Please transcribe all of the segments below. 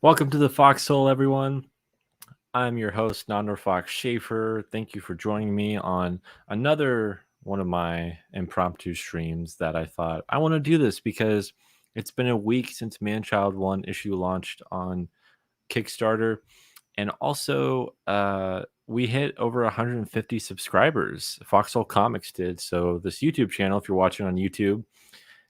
Welcome to the Foxhole, everyone. I'm your host, Nandor Fox Schaefer. Thank you for joining me on another one of my impromptu streams that I thought I want to do this because it's been a week since Manchild 1 issue launched on Kickstarter. And also, we hit over 150 subscribers. Foxhole Comics did. So, this YouTube channel, if you're watching on YouTube,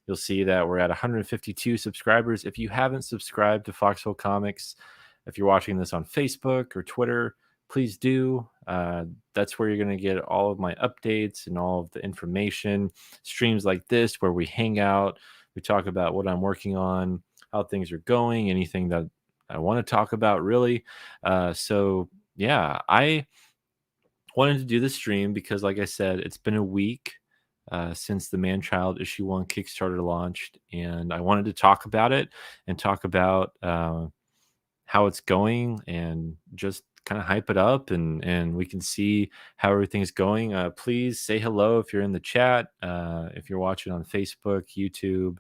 you'll see that we're at 152 subscribers. If you haven't subscribed to Foxhole Comics, if you're watching this on Facebook or Twitter, please do. That's where you're going to get all of my updates and all of the information. Streams like this, where we hang out, we talk about what I'm working on, how things are going, anything that I want to talk about, really. I wanted to do this stream because, like I said, it's been a week since the Manchild issue 1 Kickstarter launched, and I wanted to talk about it and talk about how it's going and just kind of hype it up and we can see how everything's going. Please say hello if you're in the chat. If you're watching on Facebook, YouTube,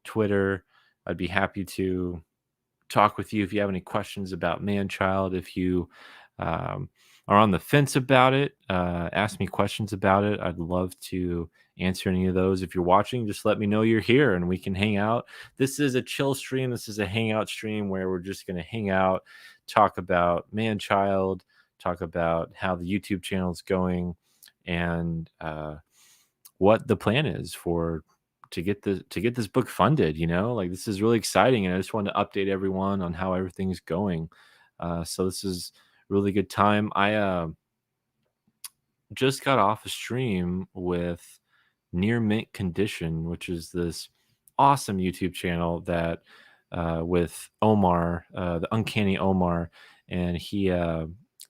Twitter, I'd be happy to talk with you if you have any questions about Manchild. If you um, are on the fence about it, ask me questions about it. I'd love to answer any of those. If you're watching, just let me know you're here and we can hang out. This is a chill stream. This is a hangout stream where we're just going to hang out, talk about Manchild, talk about how the YouTube channel is going, and what the plan is for to get this book funded. Like, this is really exciting, and I just wanted to update everyone on how everything's going. So this is a really good time. I just got off a stream with Near Mint Condition, which is this awesome YouTube channel that with Omar, the Uncanny Omar, and he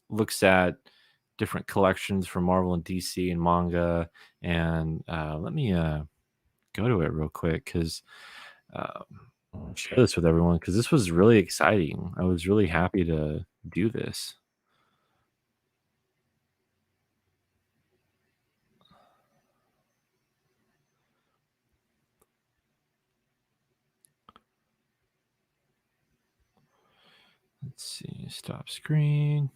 looks at different collections from Marvel and DC and manga. And let me go to it real quick because I'll share this with everyone because this was really exciting. I was really happy to do this. Let's see, stop screen.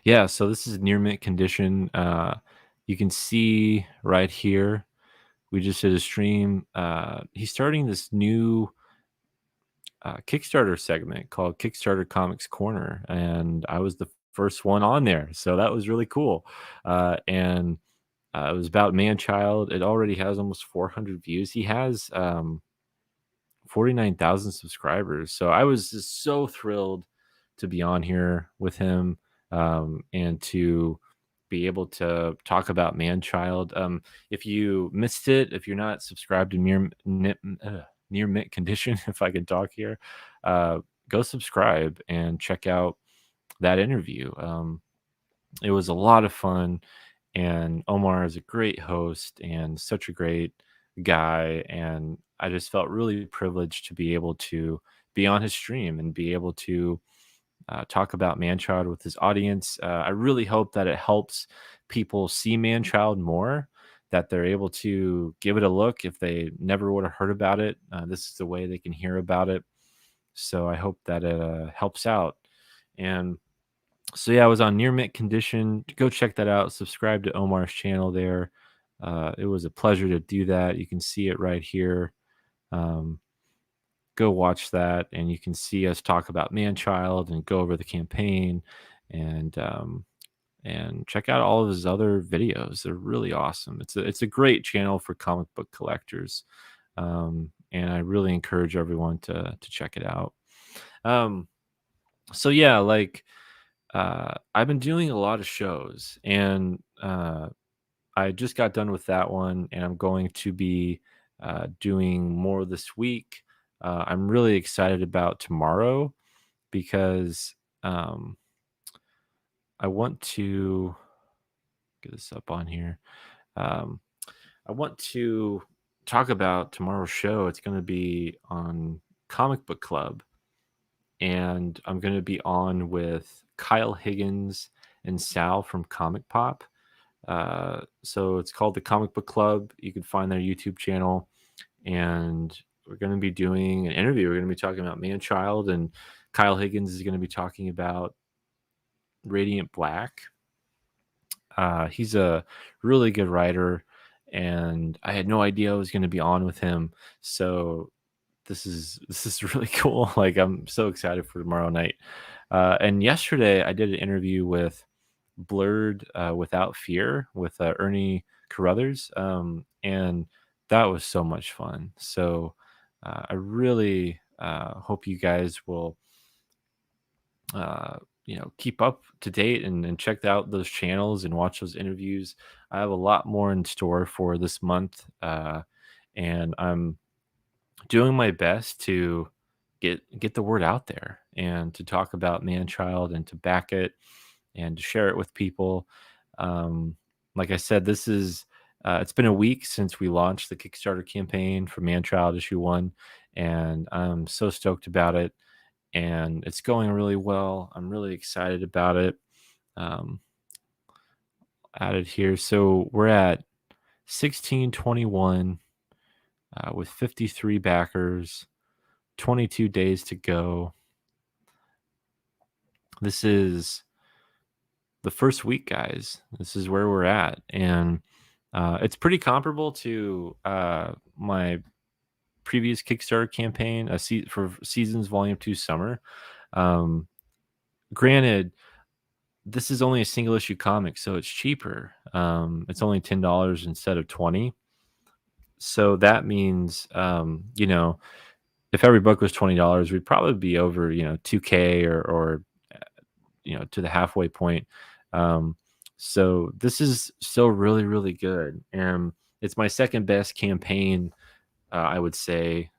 Yeah, so this is Near Mint Condition. You can see right here, we just did a stream. He's starting this new Kickstarter segment called Kickstarter Comics Corner, and I was the first one on there, so that was really cool. And it was about Manchild. It already has almost 400 views. He has 49,000 subscribers, so I was just so thrilled to be on here with him, and to be able to talk about Manchild. If you missed it, if you're not subscribed to Near Mint Condition, if I can talk here, go subscribe and check out that interview. It was a lot of fun, and Omar is a great host and such a great guy, and I just felt really privileged to be able to be on his stream and be able to talk about Manchild with his audience. I really hope that it helps people see Manchild more, that they're able to give it a look if they never would have heard about it. This is the way they can hear about it. So I hope that it helps out. And so yeah, I was on Near Mint Condition. Go check that out. Subscribe to Omar's channel there. It was a pleasure to do that. You can see it right here. Um, Go watch that, and you can see us talk about Manchild and go over the campaign, and check out all of his other videos. They're really awesome. It's a great channel for comic book collectors, and I really encourage everyone to check it out. Um, so yeah, like I've been doing a lot of shows, and I just got done with that one, and I'm going to be doing more this week. I'm really excited about tomorrow because um, I want to get this up on here. Um, I want to talk about tomorrow's show. It's going to be on Comic Book Club, and I'm going to be on with Kyle Higgins and Sal from Comic Pop. So it's called the Comic Book Club. You can find their YouTube channel, and we're going to be doing an interview. We're going to be talking about Man Child, and Kyle Higgins is going to be talking about Radiant Black. He's a really good writer, and I had no idea I was going to be on with him. So this is really cool. Like, I'm so excited for tomorrow night. And yesterday I did an interview with Blurred Without Fear with Ernie Carruthers, and that was so much fun. So I really hope you guys will uh, keep up to date and check out those channels and watch those interviews. I have a lot more in store for this month, and I'm doing my best to get the word out there and to talk about Manchild and to back it and to share it with people. Um, like I said, this is it's been a week since we launched the Kickstarter campaign for Manchild issue 1, and I'm so stoked about it, and it's going really well. I'm really excited about it. Um, Added here, so we're at 1621 with 53 backers, 22 days to go. This is the first week, guys. This is where we're at, and it's pretty comparable to my previous Kickstarter campaign, for Seasons Volume 2 Summer. Um, Granted, this is only a single issue comic, so it's cheaper. It's only $10 instead of 20. So that means, if every book was $20, we'd probably be over, 2K or to the halfway point. Um, so this is still really, really good. And it's my second best campaign, I would say,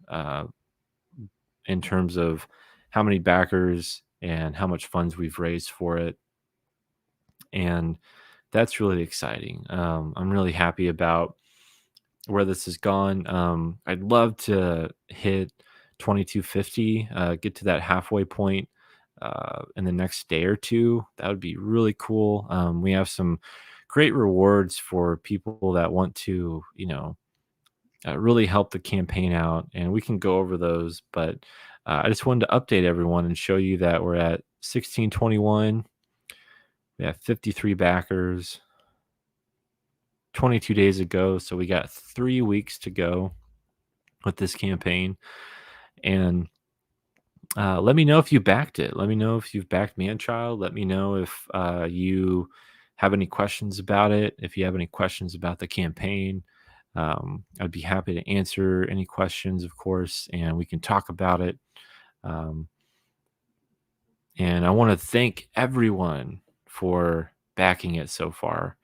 in terms of how many backers and how much funds we've raised for it. And that's really exciting. I'm really happy about where this has gone. I'd love to hit 2250, get to that halfway point in the next day or two. That would be really cool. We have some great rewards for people that want to, really help the campaign out, and we can go over those. But I just wanted to update everyone and show you that we're at 1621. We have 53 backers, 22 days ago, so we got 3 weeks to go with this campaign. And let me know if you backed it. Let me know if you've backed Manchild. Let me know if you have any questions about it. If you have any questions about the campaign, I'd be happy to answer any questions, of course, and we can talk about it. Um, and I want to thank everyone for backing it so far.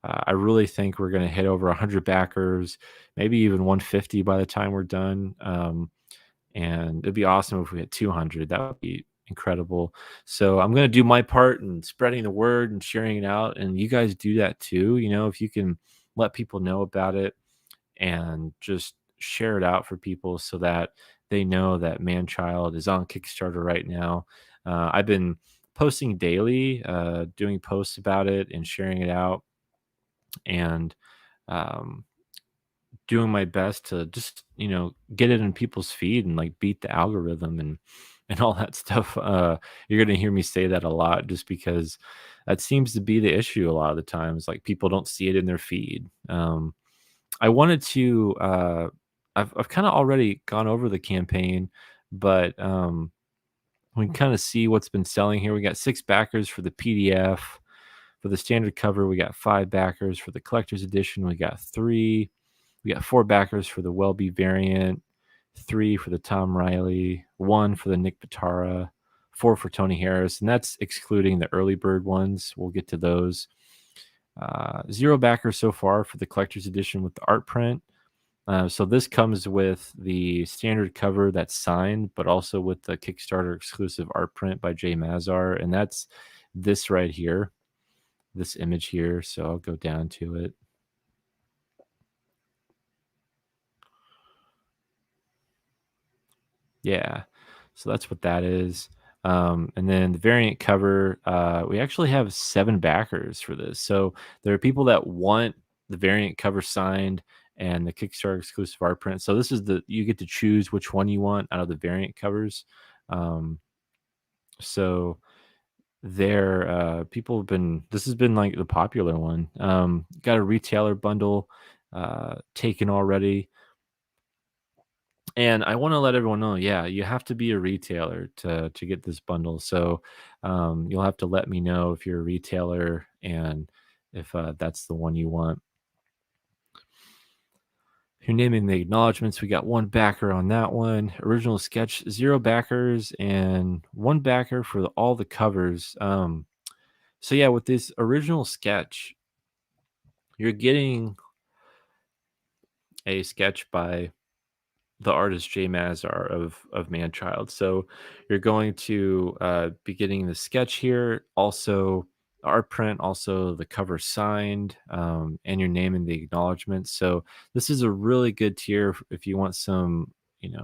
I really think we're going to hit over 100 backers, maybe even 150 by the time we're done. And it'd be awesome if we hit 200. That would be incredible. So I'm going to do my part in spreading the word and sharing it out. And you guys do that too. If you can let people know about it and just share it out for people so that they know that Manchild is on Kickstarter right now. I've been posting daily, doing posts about it and sharing it out, and um, doing my best to just get it in people's feed and like beat the algorithm and all that stuff. You're gonna hear me say that a lot just because that seems to be the issue a lot of the times. Like, people don't see it in their feed. I wanted to. I've kind of already gone over the campaign, but we can kind of see what's been selling here. We got 6 backers for the PDF. For the standard cover, we got 5 backers. For the collector's edition, we got 3. We got 4 backers for the Welby variant, 3 for the Tom Riley, 1 for the Nick Pitara, 4 for Tony Harris, and that's excluding the early bird ones. We'll get to those. 0 backers so far for the collector's edition with the art print. So this comes with the standard cover that's signed, but also with the Kickstarter exclusive art print by Jay Mazar, and that's this right here, this image here. So I'll go down to it. Yeah, so that's what that is. And then the variant cover, we actually have 7 backers for this. So there are people that want the variant cover signed and the Kickstarter exclusive art print. So this is you get to choose which one you want out of the variant covers. Um, so there, people have been this has been like the popular one. Got a retailer bundle taken already. And I want to let everyone know, yeah, you have to be a retailer to get this bundle. So you'll have to let me know if you're a retailer and if that's the one you want. If you're naming the acknowledgments, we got 1 backer on that one. Original sketch, 0 backers, and 1 backer for all the covers. So yeah, with this original sketch, you're getting a sketch by the artist Jay Mazar of Manchild. So you're going to be getting the sketch here, also art print, also the cover signed, and your name in the acknowledgments. So this is a really good tier if you want some,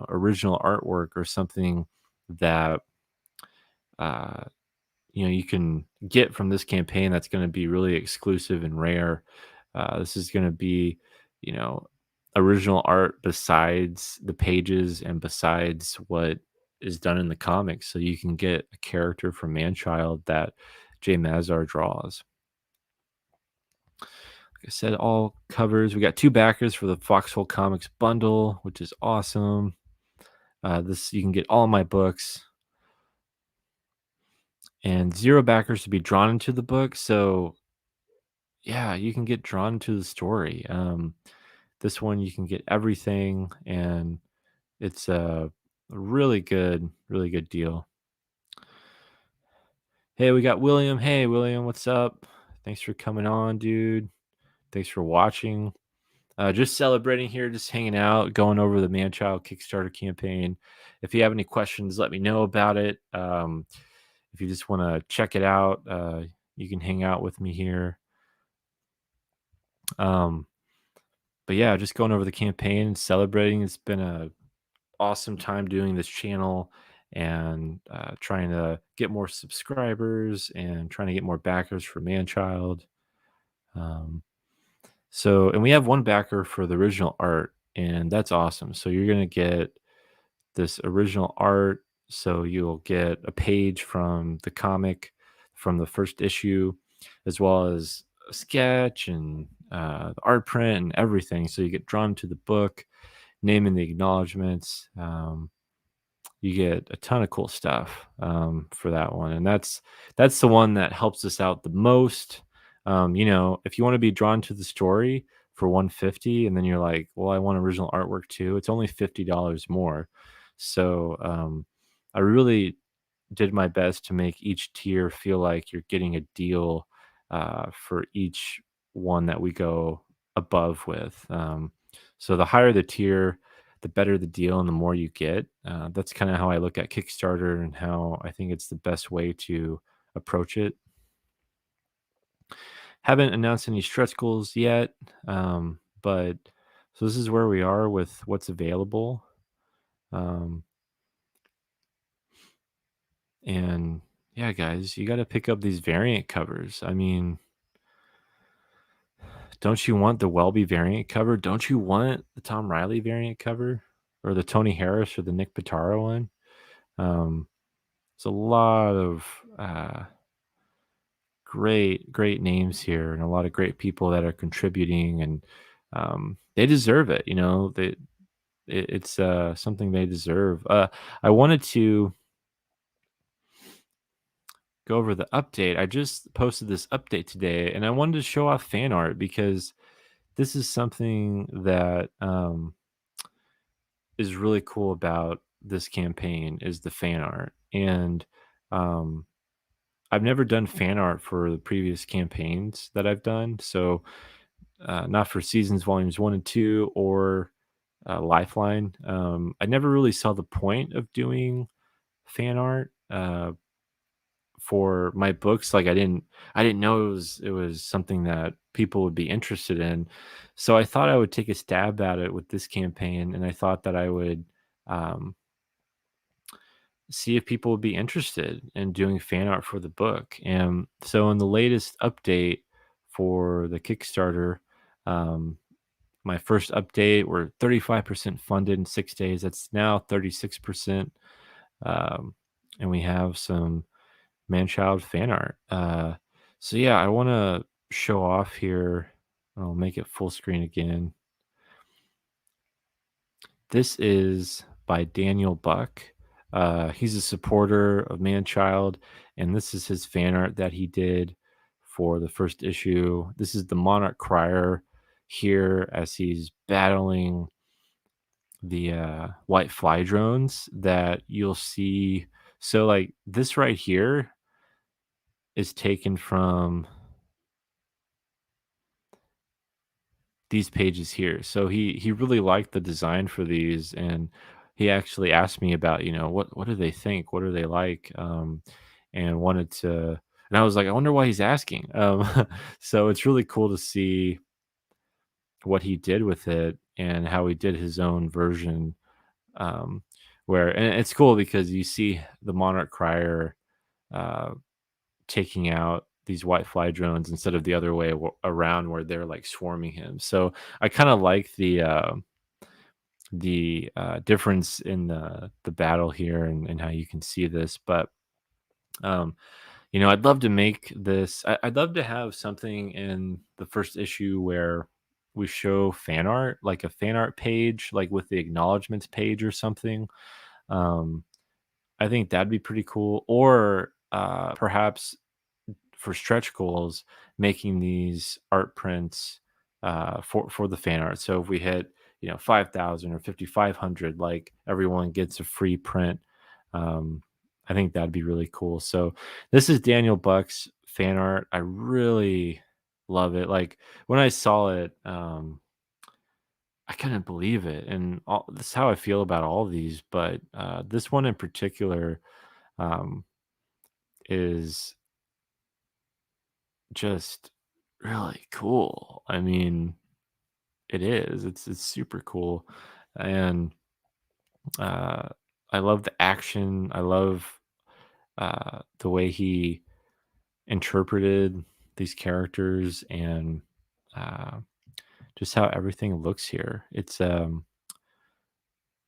original artwork or something that uh, you can get from this campaign that's going to be really exclusive and rare. This is going to be, you know, original art besides the pages and besides what is done in the comics. So you can get a character from Manchild that Jay Mazar draws. Like I said, all covers. We got 2 backers for the Foxhole Comics bundle, which is awesome. This you can get all my books and 0 backers to be drawn into the book. So yeah, you can get drawn to the story. This one you can get everything, and it's a really good deal. Hey, we got William. Hey, William, what's up? Thanks for coming on, dude. Thanks for watching. Just celebrating here, just hanging out, going over the Manchild Kickstarter campaign. If you have any questions, let me know about it. If you just want to check it out, you can hang out with me here. Um, but yeah, just going over the campaign and celebrating. It's been a awesome time doing this channel and trying to get more subscribers and trying to get more backers for Manchild. Um, and we have 1 backer for the original art, and that's awesome. So you're gonna get this original art. So you'll get a page from the comic from the first issue, as well as a sketch and the art print and everything. So you get drawn to the book, name in the acknowledgments. You get a ton of cool stuff for that one, and that's the one that helps us out the most. If you want to be drawn to the story for 150, and then you're like, well, I want original artwork too, it's only $50 more. So I really did my best to make each tier feel like you're getting a deal for each one that we go above with. So the higher the tier, the better the deal and the more you get. That's kind of how I look at Kickstarter and how I think it's the best way to approach it. Haven't announced any stretch goals yet, but so this is where we are with what's available. Um, and yeah, guys, you got to pick up these variant covers. I mean, don't you want the Welby variant cover? Don't you want the Tom Riley variant cover or the Tony Harris or the Nick Pitaro one? Um, It's a lot of great names here, and a lot of great people that are contributing, and they deserve it. It's something they deserve. I wanted to go over the update. I just posted this update today, and I wanted to show off fan art because this is something that is really cool about this campaign is the fan art. And um, I've never done fan art for the previous campaigns that I've done. So, not for Seasons Volumes 1 and 2 or Lifeline. I never really saw the point of doing fan art for my books. Like I didn't know it was something that people would be interested in. So I thought I would take a stab at it with this campaign, and I thought that I would um, see if people would be interested in doing fan art for the book. And so in the latest update for the Kickstarter, um, my first update, we're 35% funded in 6 days. That's now 36%. Um, and we have some man-child fan art. So yeah, I want to show off here. I'll make it full screen again. This is by Daniel Buck. He's a supporter of Manchild, and this is his fan art that he did for the first issue. This is the Monarch Crier here as he's battling the white fly drones that you'll see. So, like, this right here is taken from these pages here. So he really liked the design for these, and he actually asked me about, what do they think? What are they like? And wanted to, and I was like, I wonder why he's asking. So it's really cool to see what he did with it and how he did his own version. Um, where and it's cool because you see the Monarch Crier uh, taking out these white fly drones instead of the other way around where they're like swarming him. So I kind of like the difference in the battle here and how you can see this. But um, I'd love to make this. I'd love to have something in the first issue where we show fan art, like a fan art page, like with the acknowledgments page or something. Um, I think that'd be pretty cool. Or perhaps for stretch goals, making these art prints for the fan art. So if we hit 5,000 or 5,500, like everyone gets a free print. Um, I think that'd be really cool. So this is Daniel Buck's fan art. I really love it. Like when I saw it, I couldn't believe it, and this is how I feel about all of these. But this one in particular um, is just really cool. I mean, it is. It's super cool, and uh, I love the action. I love the way he interpreted these characters and uh, just how everything looks here. It's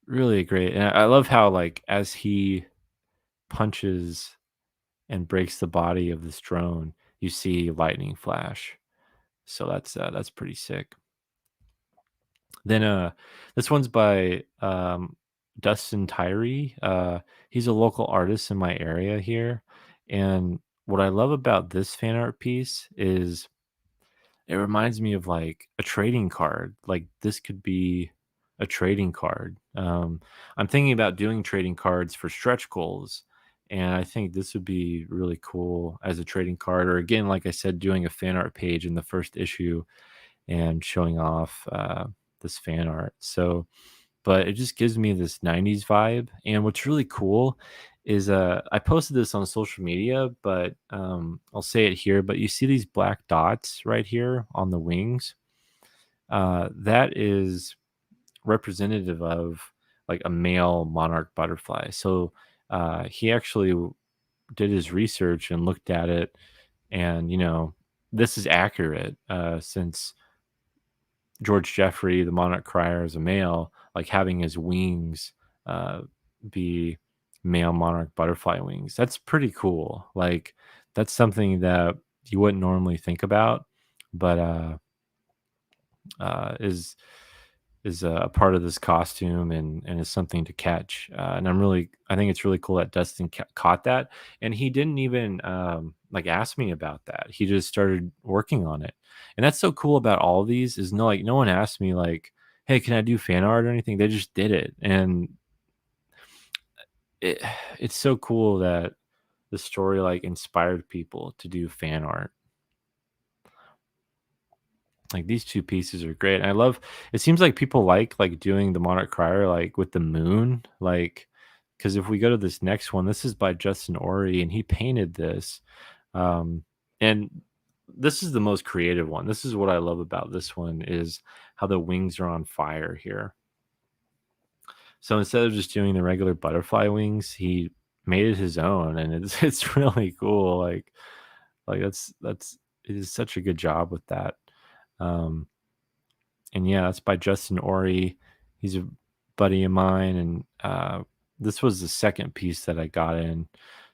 really great, and I love how like as he punches and breaks the body of this drone, you see lightning flash. So that's pretty sick. Then this one's by Dustin Tyree. He's a local artist in my area here. And what I love about this fan art piece is it reminds me of like a trading card. Like this could be a trading card. I'm thinking about doing trading cards for stretch goals. And I think this would be really cool as a trading card. Or again, like I said, doing a fan art page in the first issue and showing off this fan art. So, but it just gives me this 90s vibe. And what's really cool is I posted this on social media, but I'll say it here. But you see these black dots right here on the wings? That is representative of like a male monarch butterfly. So he actually did his research and looked at it. And, this is accurate since George Jeffrey, the monarch crier, is a male, like having his wings uh, be male monarch butterfly wings. That's pretty cool. Like that's something that you wouldn't normally think about, but is a part of this costume and is something to catch. And I think it's really cool that Dustin caught that, and he didn't even like ask me about that. He just started working on it, and that's so cool about all of these is no one asked me like, hey, can I do fan art or anything? They just did it, and it it's so cool that the story like inspired people to do fan art. Like these two pieces are great. And I love it seems like people like doing the Monarch Crier like with the moon. Like because if we go to this next one, this is by Justin Ori and he painted this. Um and this is the most creative one. This is what I love about this one is how the wings are on fire here. So instead of just doing the regular butterfly wings, he made it his own, and it's it's really cool. Like that's it is such a good job with that. Um, and yeah, that's by Justin Ori. He's a buddy of mine, and this was the second piece that I got in.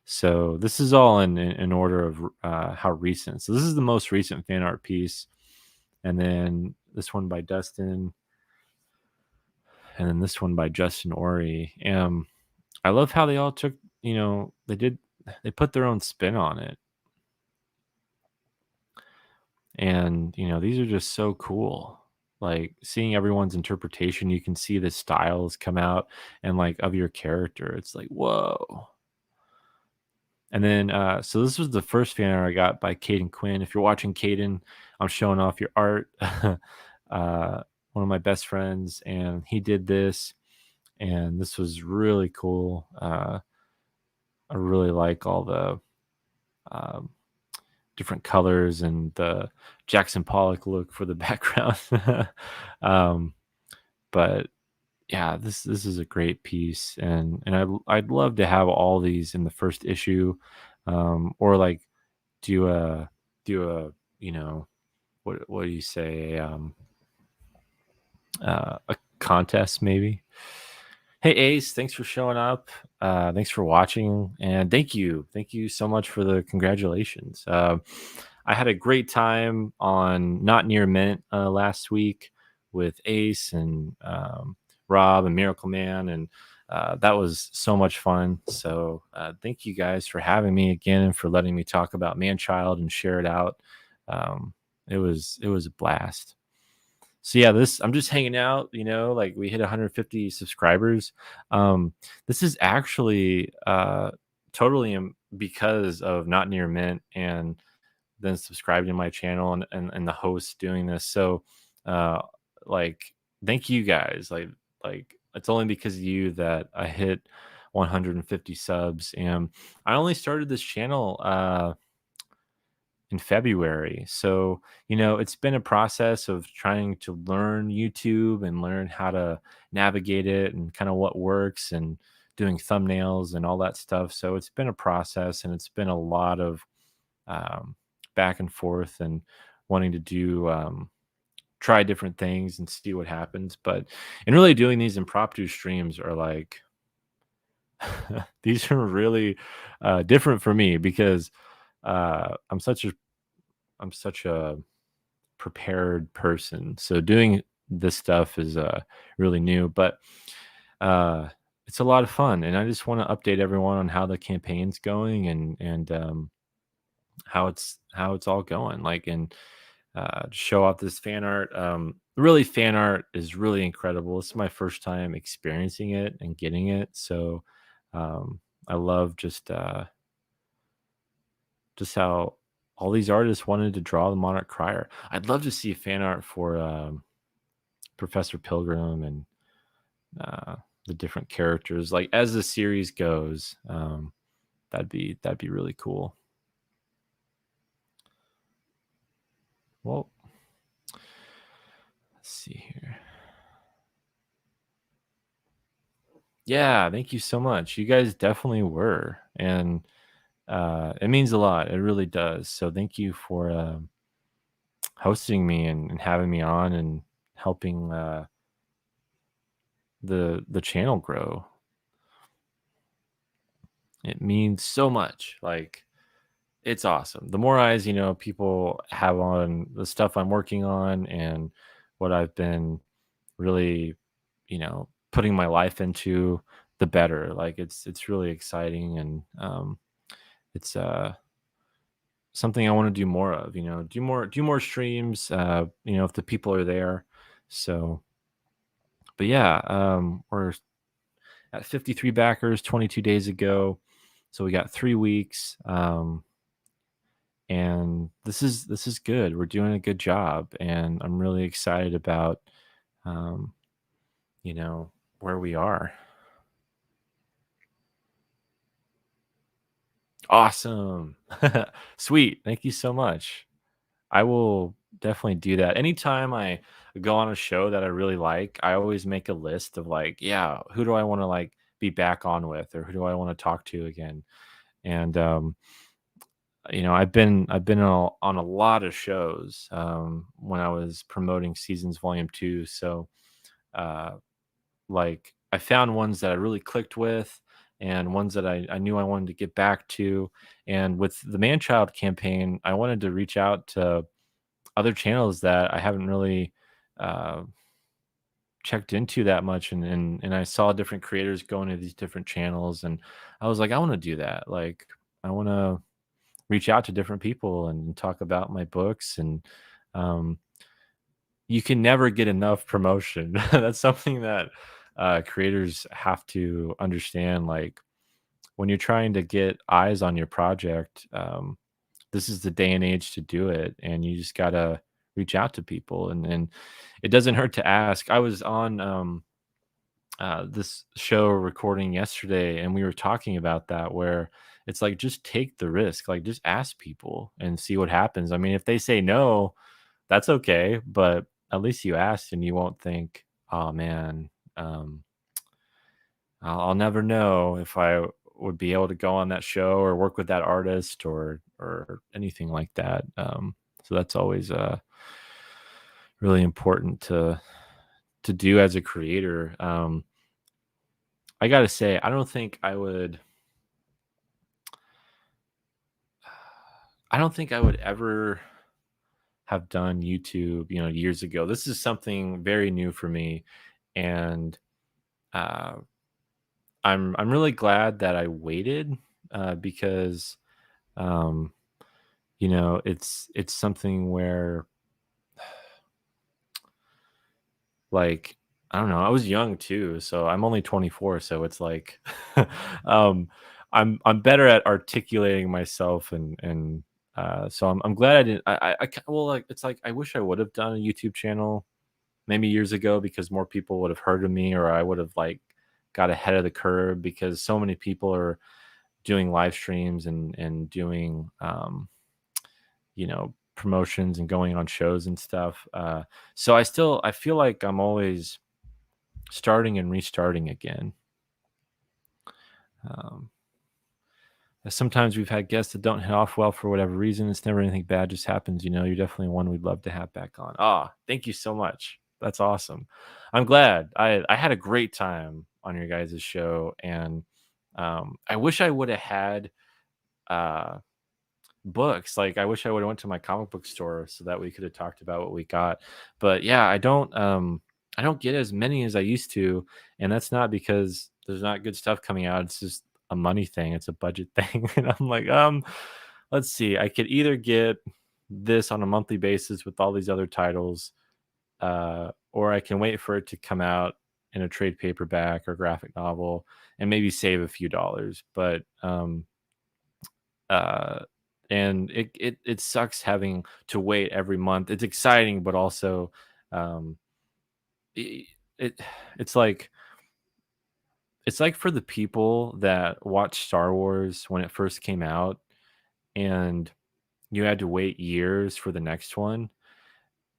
So this is all in order of how recent. So this is the most recent fan art piece, and then this one by Dustin, and then this one by Justin Ori. I love how they all took, they put their own spin on it, and these are just so cool. Like seeing everyone's interpretation, you can see the styles come out and like of your character. It's like whoa. And then, so this was the first fan art I got by Caden Quinn. If you're watching Caden, I'm showing off your art. One of my best friends, and he did this, and this was really cool. I really like all the um, different colors and the Jackson Pollock look for the background. um, but yeah, this is a great piece, and I'd love to have all these in the first issue, or like do a do a what do you say, a contest maybe. Hey Ace, thanks for showing up. Thanks for watching, and thank you so much for the congratulations. I had a great time on Not Near Mint last week with Ace and Rob and Miracle Man, and that was so much fun. So thank you guys for having me again and for letting me talk about Manchild and share it out. Um, it was a blast. So yeah, this I'm just hanging out, like we hit 150 subscribers. This is actually totally because of Not Near Mint and then subscribing to my channel and the host doing this. So uh like thank you guys. Like it's only because of you that I hit 150 subs, and I only started this channel in February. So, it's been a process of trying to learn YouTube and learn how to navigate it and kind of what works and doing thumbnails and all that stuff. So, it's been a process, and it's been a lot of um, back and forth and wanting to try different things and see what happens. But and really doing these impromptu streams are like, these are really different for me because I'm such a prepared person. So doing this stuff is really new, but uh, it's a lot of fun, and I just want to update everyone on how the campaign's going and how it's all going. Like and show off this fan art. Really, fan art is really incredible. It's my first time experiencing it and getting it, so I love just how all these artists wanted to draw the Monarch Crier. I'd love to see fan art for Professor Pilgrim and uh, the different characters. Like as the series goes, that'd be really cool. Well, let's see here. Yeah, thank you so much. You guys definitely were, and it means a lot. It really does. So thank you for hosting me and having me on and helping the channel grow. It means so much. Like it's awesome. The more eyes, people have on the stuff I'm working on and what I've been really, putting my life into, the better. Like it's really exciting, and it's something I want to do more of, do more streams, if the people are there. So, but yeah, we're at 53 backers 22 days ago. So we got 3 weeks. And this is good. We're doing a good job, and I'm really excited about um, where we are. Awesome. Sweet. Thank you so much. I will definitely do that. Anytime I go on a show that I really like, I always make a list of like, yeah, who do I want to like be back on with, or who do I want to talk to again? And I've been on a lot of shows when I was promoting Seasons Volume 2. So uh, like I found ones that I really clicked with, and ones that I knew I wanted to get back to. And with the Man-Child campaign, I wanted to reach out to other channels that I haven't really uh, checked into that much, and I saw different creators going to these different channels, and I was like, I want to do that. Like, I want to reach out to different people and talk about my books. And um, you can never get enough promotion. That's something that creators have to understand. Like, when you're trying to get eyes on your project, this is the day and age to do it, and you just gotta reach out to people, and it doesn't hurt to ask. I was on this show recording yesterday, and we were talking about that, where it's like, just take the risk, like just ask people and see what happens. I mean, if they say no, that's okay, but at least you asked, and you won't think, oh man, um, I'll never know if I would be able to go on that show or work with that artist, or anything like that. So that's always really important to do as a creator. I gotta say, I don't think I would. I don't think I would ever have done YouTube, years ago. This is something very new for me, and uh, I'm really glad that I waited, because um, it's something where, like, I don't know, I was young too, so I'm only 24, so it's like, um, I'm better at articulating myself, and so I'm glad I didn't. Well, like, it's like, I wish I would have done a YouTube channel maybe years ago, because more people would have heard of me, or I would have, like, got ahead of the curve, because so many people are doing live streams and doing promotions and going on shows and stuff. So I feel like I'm always starting and restarting again. Um, Sometimes we've had guests that don't hit off well for whatever reason. It's never anything bad, just happens. You're definitely one we'd love to have back on. Ah, thank you so much. That's awesome. I'm glad. I had a great time on your guys' show, and I wish I would have had uh, books. Like, I wish I would have went to my comic book store so that we could have talked about what we got. But yeah, I don't get as many as I used to, and that's not because there's not good stuff coming out. It's just a money thing. It's a budget thing. And I'm like, let's see. I could either get this on a monthly basis with all these other titles, or I can wait for it to come out in a trade paperback or graphic novel and maybe save a few dollars. But uh and it sucks having to wait every month. It's exciting, but also um it, it it's like, for the people that watched Star Wars when it first came out, and you had to wait years for the next one.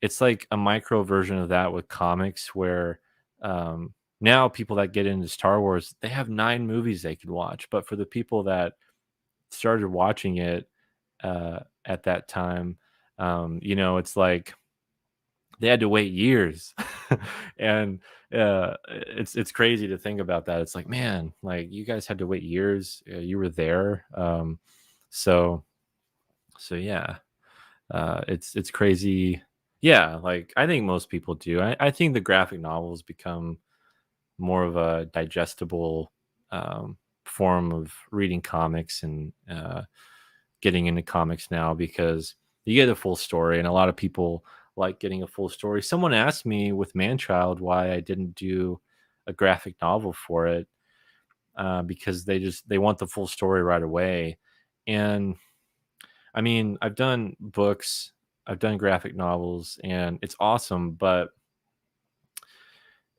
It's like a micro version of that with comics, where now people that get into Star Wars, they have 9 movies they could watch. But for the people that started watching it at that time, it's like they had to wait years. And it's crazy to think about that. It's like, man, like, you guys had to wait years. You were there. So yeah, it's crazy. Yeah, like, I think most people do. I think the graphic novels become more of a digestible form of reading comics, and getting into comics now, because you get a full story, and a lot of people like getting a full story. Someone asked me with Manchild why I didn't do a graphic novel for it, because they want the full story right away. And I mean, I've done books, I've done graphic novels, and it's awesome, but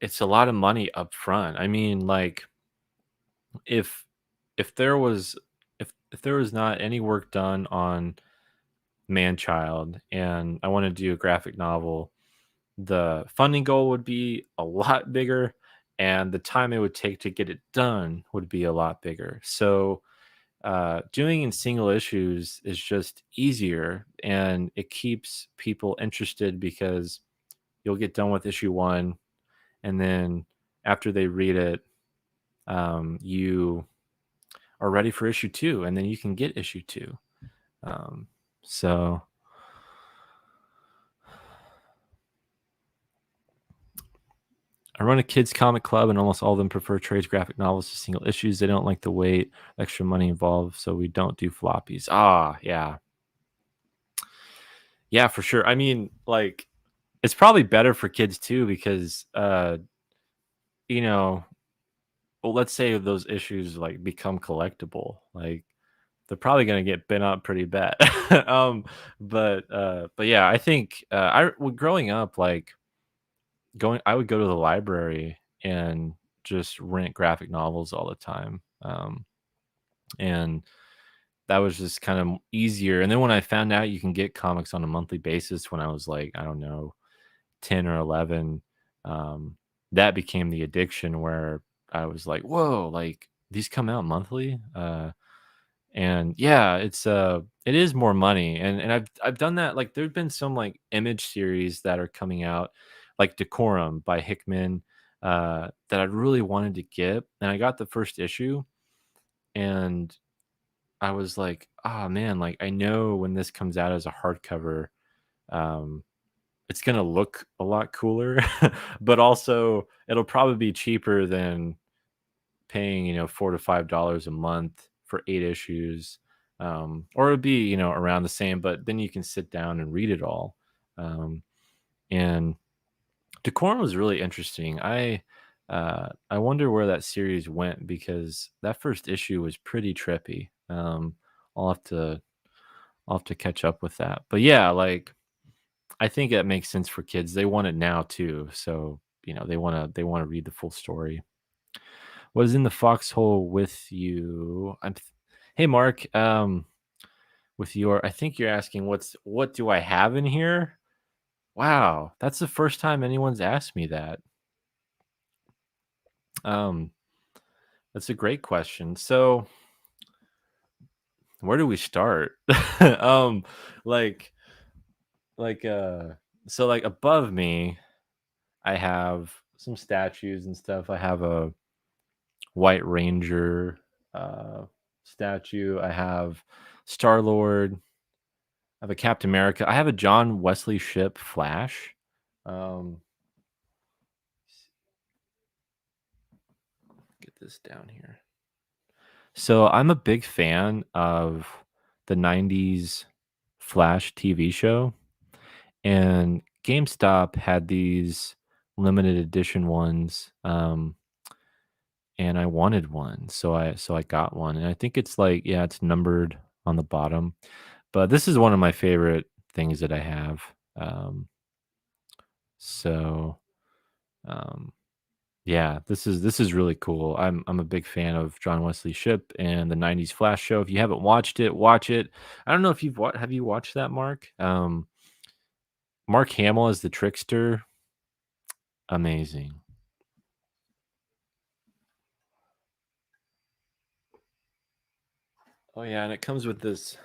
it's a lot of money up front. I mean, like, if if there was if there was not any work done on Manchild, and I want to do a graphic novel, the funding goal would be a lot bigger, and the time it would take to get it done would be a lot bigger. So doing in single issues is just easier, and it keeps people interested because you'll get done with issue one, and then after they read it, you are ready for issue two, and then you can get issue two. So I run a kids comic club, and almost all of them prefer trades graphic novels to single issues. They don't like the weight, extra money involved, so we don't do floppies. Ah, yeah. Yeah, for sure. I mean, like, it's probably better for kids too because you know, well, let's say those issues like become collectible, like they're probably gonna get bent up pretty bad. But yeah, I think growing up, like I would go to the library and just rent graphic novels all the time. And that was just kind of easier. And then when I found out you can get comics on a monthly basis when I was like, I don't know, 10 or 11, um, that became the addiction where I was like, whoa, like these come out monthly. And yeah, it is more money. And I've done that. Like there've been some like image series that are coming out, like Decorum by Hickman, that I really wanted to get. And I got the first issue, and I was like, "Oh, man, like, I know when this comes out as a hardcover, um, it's gonna look a lot cooler, but also it'll probably be cheaper than paying, $4 to $5 a month for 8 issues, or it'd be, around the same, but then you can sit down and read it all." And Decorum was really interesting. I wonder where that series went because that first issue was pretty trippy. I'll have to I'll have to catch up with that. But yeah, like I think that makes sense for kids. They want it now too. So, they wanna read the full story. What is in the foxhole with you? Hey Mark, with your I think you're asking what do I have in here? Wow, that's the first time anyone's asked me that. Um, that's a great question. So, where do we start? um, like like so like above me, I have some statues and stuff. I have a White Ranger statue. I have Star Lord. I have a Captain America. I have a John Wesley Ship Flash. Um, get this down here. So I'm a big fan of the '90s Flash TV show, and GameStop had these limited edition ones. And I wanted one, so I got one, and I think it's like yeah, it's numbered on the bottom, but this is one of my favorite things that I have. Um, so um, yeah, this is really cool. I'm a big fan of John Wesley Shipp and the '90s Flash show. If you haven't watched it, watch it. I don't know if have you watched that, Mark? Mark Hamill as the trickster, amazing. Oh yeah, and it comes with this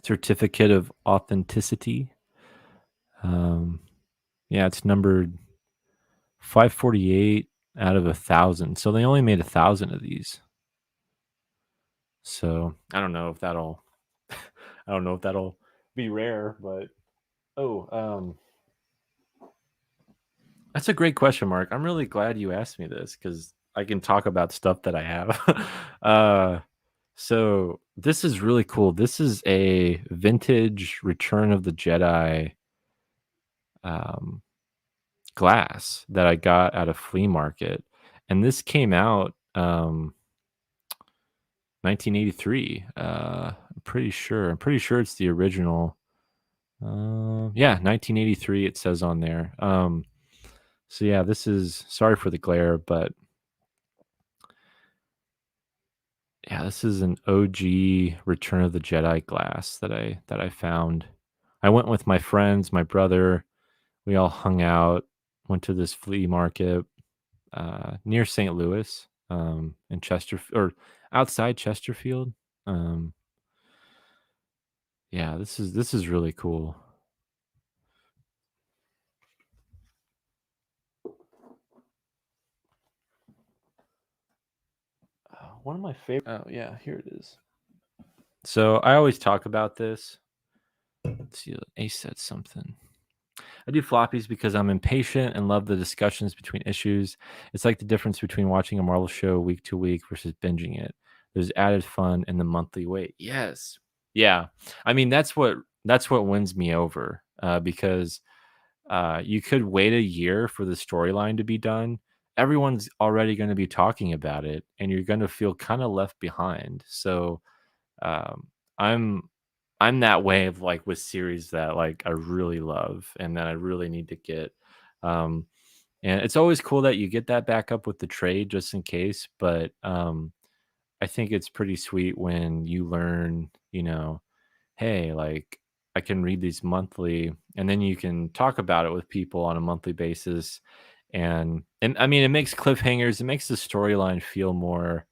certificate of authenticity. Um, yeah, it's numbered 548 out of 1,000. So they only made 1,000 of these. So I don't know if that'll, I don't know if that'll be rare, but oh, that's a great question, Mark. I'm really glad you asked me this because I can talk about stuff that I have. uh, so this is really cool. This is a vintage Return of the Jedi um, glass that I got at a flea market, and this came out 1983. I'm pretty sure. I'm pretty sure it's the original. Yeah, 1983. It says on there. So yeah, this is sorry for the glare, but yeah, this is an OG Return of the Jedi glass that I found. I went with my friends, my brother. We all hung out, went to this flea market, near St. Louis, in Chester or outside Chesterfield. Um, yeah, this is really cool. One of my favorite. Oh yeah, here it is. So I always talk about this. Let's see, Ace said something. I do floppies because I'm impatient and love the discussions between issues. It's like the difference between watching a Marvel show week to week versus binging it. There's added fun in the monthly wait. Yes. Yeah. I mean, that's what wins me over, because you could wait a year for the storyline to be done. Everyone's already going to be talking about it, and you're going to feel kind of left behind. So um, I'm I'm that way of like with series that like I really love and that I really need to get. Um, and it's always cool that you get that backup with the trade just in case. But I think it's pretty sweet when you learn, hey, like I can read these monthly, and then you can talk about it with people on a monthly basis. And I mean, it makes cliffhangers, it makes the storyline feel more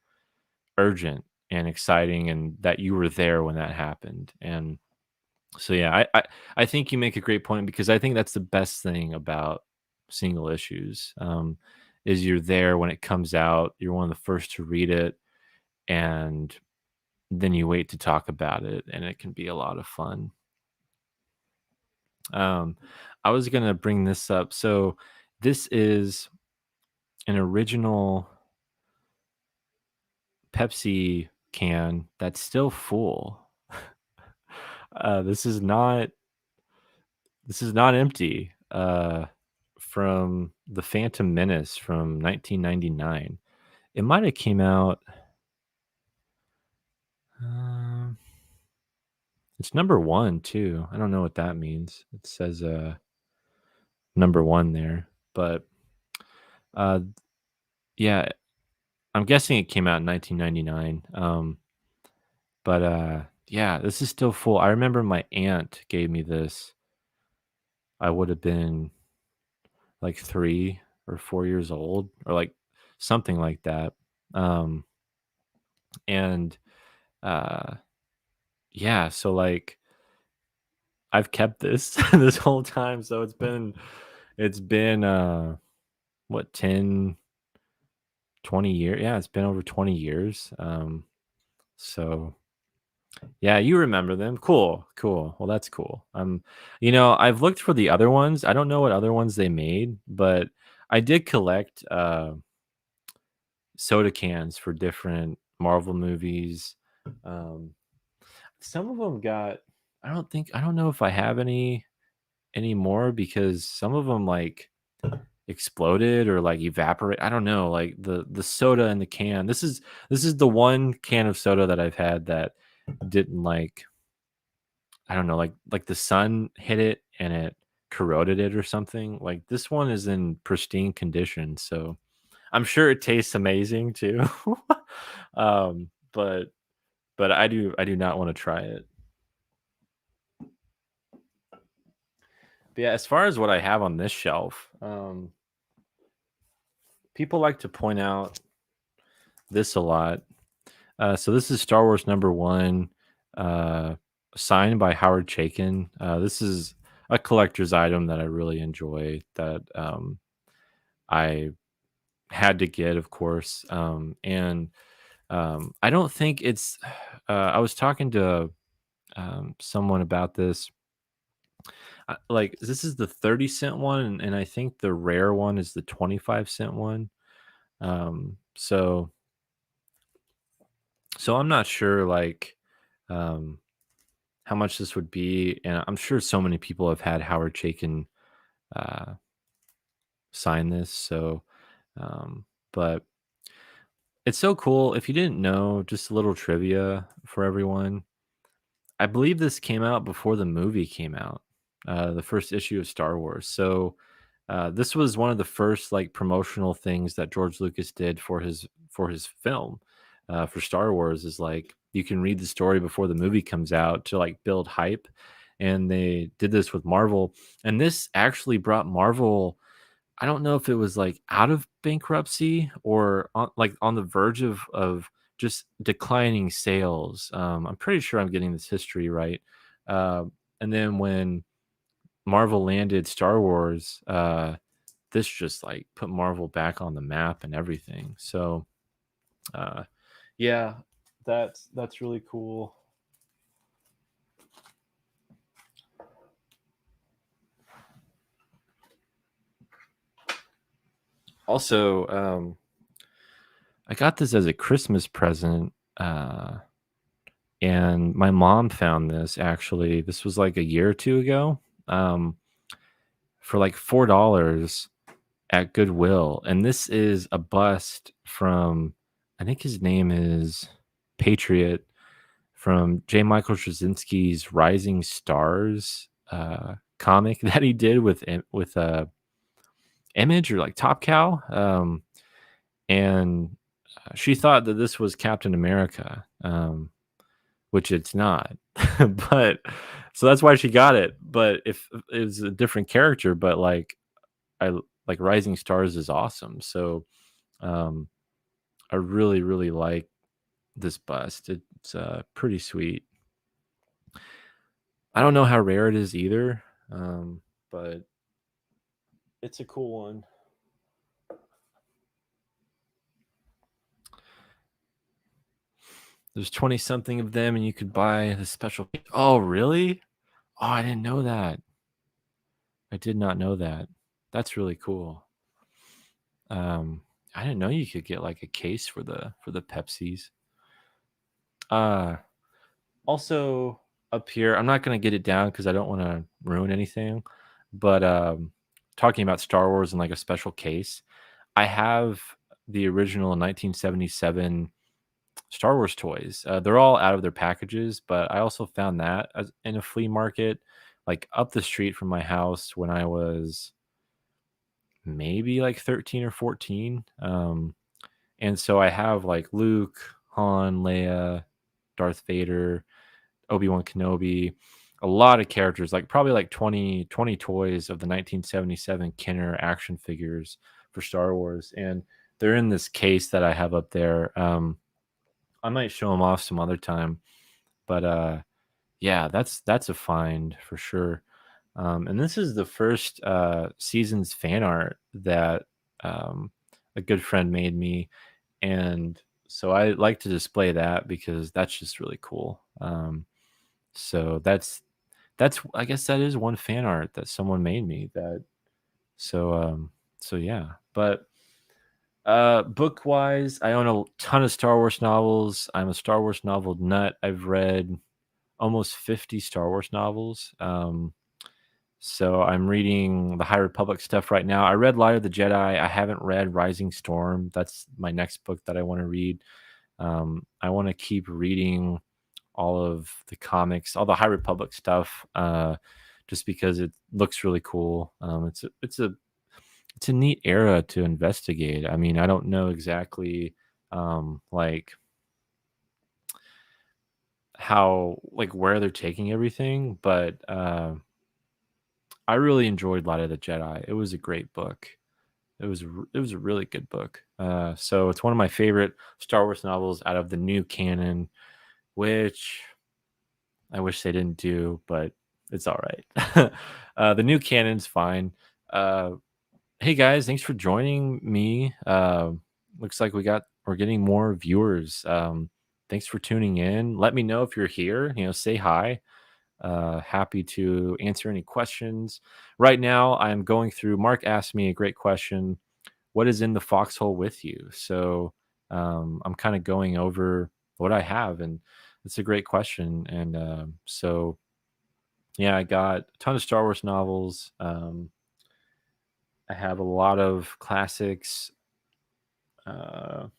urgent and exciting, and that you were there when that happened. And so yeah, I think you make a great point because I think that's the best thing about single issues, is you're there when it comes out. You're one of the first to read it, and then you wait to talk about it, and it can be a lot of fun. Um, I was gonna bring this up. So this is an original Pepsi can that's still full. This is not empty. From the Phantom Menace from 1999. It might have came out. Um, it's number one too. I don't know what that means. It says number one there, but uh, yeah, I'm guessing it came out in 1999. But yeah, this is still full. I remember my aunt gave me this. I would have been like 3 or 4 years old, or like something like that. Um, and uh, yeah, so like I've kept this this whole time. So it's been what, 10, 20 years. Yeah, it's been over 20 years. So yeah, you remember them. Cool, cool. Well, that's cool. I've looked for the other ones. I don't know what other ones they made, but I did collect soda cans for different Marvel movies. Um, some of them got. I don't know if I have any anymore because some of them like exploded or like evaporate. I don't know. Like the soda in the can. This is the one can of soda that I've had that didn't like, I don't know, like the sun hit it and it corroded it or something. Like this one is in pristine condition, so I'm sure it tastes amazing too. But I do not want to try it. But yeah, as far as what I have on this shelf, people like to point out this a lot. So this is Star Wars number one, uh, signed by Howard Chaykin. This is a collector's item that I really enjoy. That I had to get, of course. And I don't think it's. I was talking to someone about this. Like this is the 30 cent one, and I think the rare one is the 25 cent one. So I'm not sure like um, how much this would be, and I'm sure so many people have had Howard Chaykin uh, sign this. So, but it's so cool. If you didn't know, just a little trivia for everyone. I believe this came out before the movie came out, the first issue of Star Wars. So this was one of the first like promotional things that George Lucas did for his film, for Star Wars. Is like you can read the story before the movie comes out to like build hype, and they did this with Marvel, and this actually brought Marvel. I don't know if it was like out of bankruptcy or on the verge of just declining sales. I'm pretty sure I'm getting this history right. Uh, and then when Marvel landed Star Wars, this just like put Marvel back on the map and everything. So uh, yeah, that's really cool. Also, I got this as a Christmas present. And my mom found this actually. This was like a year or two ago, um, for like $4 at Goodwill. And this is a bust from, I think his name is Patriot, from J. Michael Straczynski's Rising Stars comic that he did with Image or like Top Cow. And she thought that this was Captain America. Which it's not. But so that's why she got it. But if it was a different character, but I like Rising Stars is awesome. So um I really, really like this bust. It's pretty sweet. I don't know how rare it is either. But it's a cool one. There's 20 something of them and you could buy the special. Oh, really? Oh, I didn't know that. I did not know that. That's really cool. Um, I didn't know you could get like a case for the Pepsis. Uh, Also up here, I'm not gonna get it down because I don't want to ruin anything. But talking about Star Wars in like a special case, I have the original 1977 Star Wars toys. They're all out of their packages, but I also found that in a flea market, like up the street from my house when I was maybe like 13 or 14. And so I have like Luke, Han, Leia, Darth Vader, Obi-Wan Kenobi, a lot of characters, like probably like 20 toys of the 1977 Kenner action figures for Star Wars. And they're in this case that I have up there. I might show them off some other time, but yeah, that's a find for sure. And this is the first season's fan art that a good friend made me, and so I like to display that because that's just really cool. So that's I guess that is one fan art that someone made me. That so so yeah, but book wise, I own a ton of Star Wars novels. I'm a Star Wars novel nut. I've read almost 50 Star Wars novels. So I'm reading the High Republic stuff right now. I read Light of the Jedi. I haven't read Rising Storm. That's my next book that I want to read. I want to keep reading all of the comics, all the High Republic stuff, just because it looks really cool. It's a neat era to investigate. I mean, I don't know exactly like how like where they're taking everything, but I really enjoyed Light of the Jedi. It was a great book. It was a really good book. So it's one of my favorite Star Wars novels out of the new canon, which I wish they didn't do, but it's all right. The new canon's fine. Uh, hey guys, thanks for joining me. Looks like we're getting more viewers. Thanks for tuning in. Let me know if you're here. You know, say hi. Happy to answer any questions. Right now, I'm going through. Mark asked me a great question. What is in the foxhole with you? So I'm kind of going over what I have, and it's a great question. And so yeah, I got a ton of Star Wars novels. I have a lot of classics, a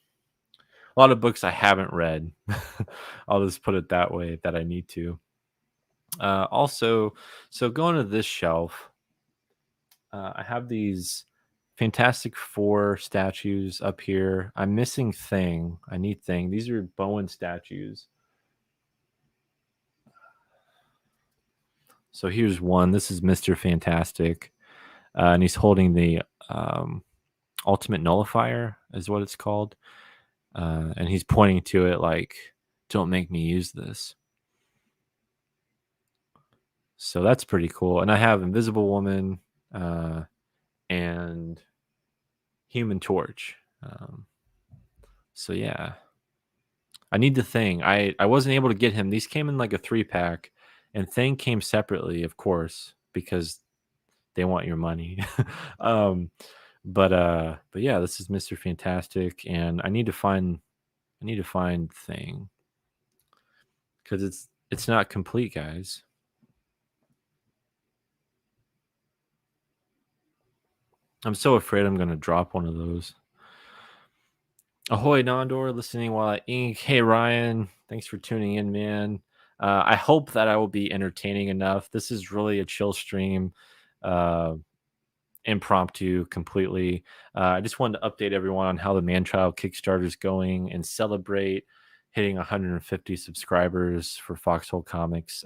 lot of books I haven't read. I'll just put it that way that I need to. Also, so going to this shelf, I have these Fantastic Four statues up here. I'm missing Thing. I need Thing. These are Bowen statues. So here's one. This is Mr. Fantastic. And he's holding the um, Ultimate Nullifier is what it's called, and he's pointing to it like, "Don't make me use this." So that's pretty cool. And I have Invisible Woman uh, and Human Torch. So yeah, I need the Thing. I wasn't able to get him. These came in like a 3-pack, and Thing came separately, of course, because they want your money. um, but yeah, this is Mr. Fantastic, and I need to find Thing because it's not complete, guys. I'm so afraid I'm gonna drop one of those. Ahoy, Nondor, listening while I ink. Hey, Ryan, thanks for tuning in, man. I hope that I will be entertaining enough. This is really a chill stream, uh, impromptu, completely. I just wanted to update everyone on how the Manchild Kickstarter is going and celebrate hitting 150 subscribers for Foxhole Comics.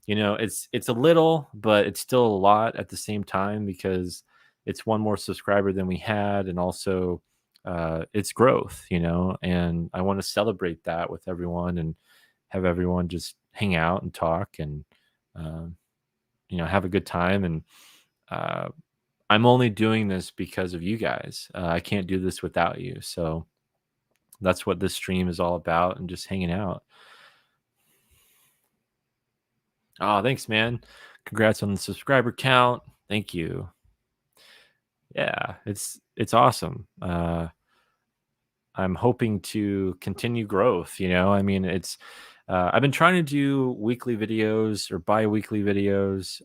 It's a little, but it's still a lot at the same time because it's one more subscriber than we had, and also it's growth, and I want to celebrate that with everyone and have everyone just hang out and talk and um, have a good time. And uh, I'm only doing this because of you guys. I can't do this without you, so that's what this stream is all about, and just hanging out. Oh, thanks, man. Congrats on the subscriber count. Thank you. Yeah, it's awesome. I'm hoping to continue growth. I mean, I've been trying to do weekly videos or bi-weekly videos.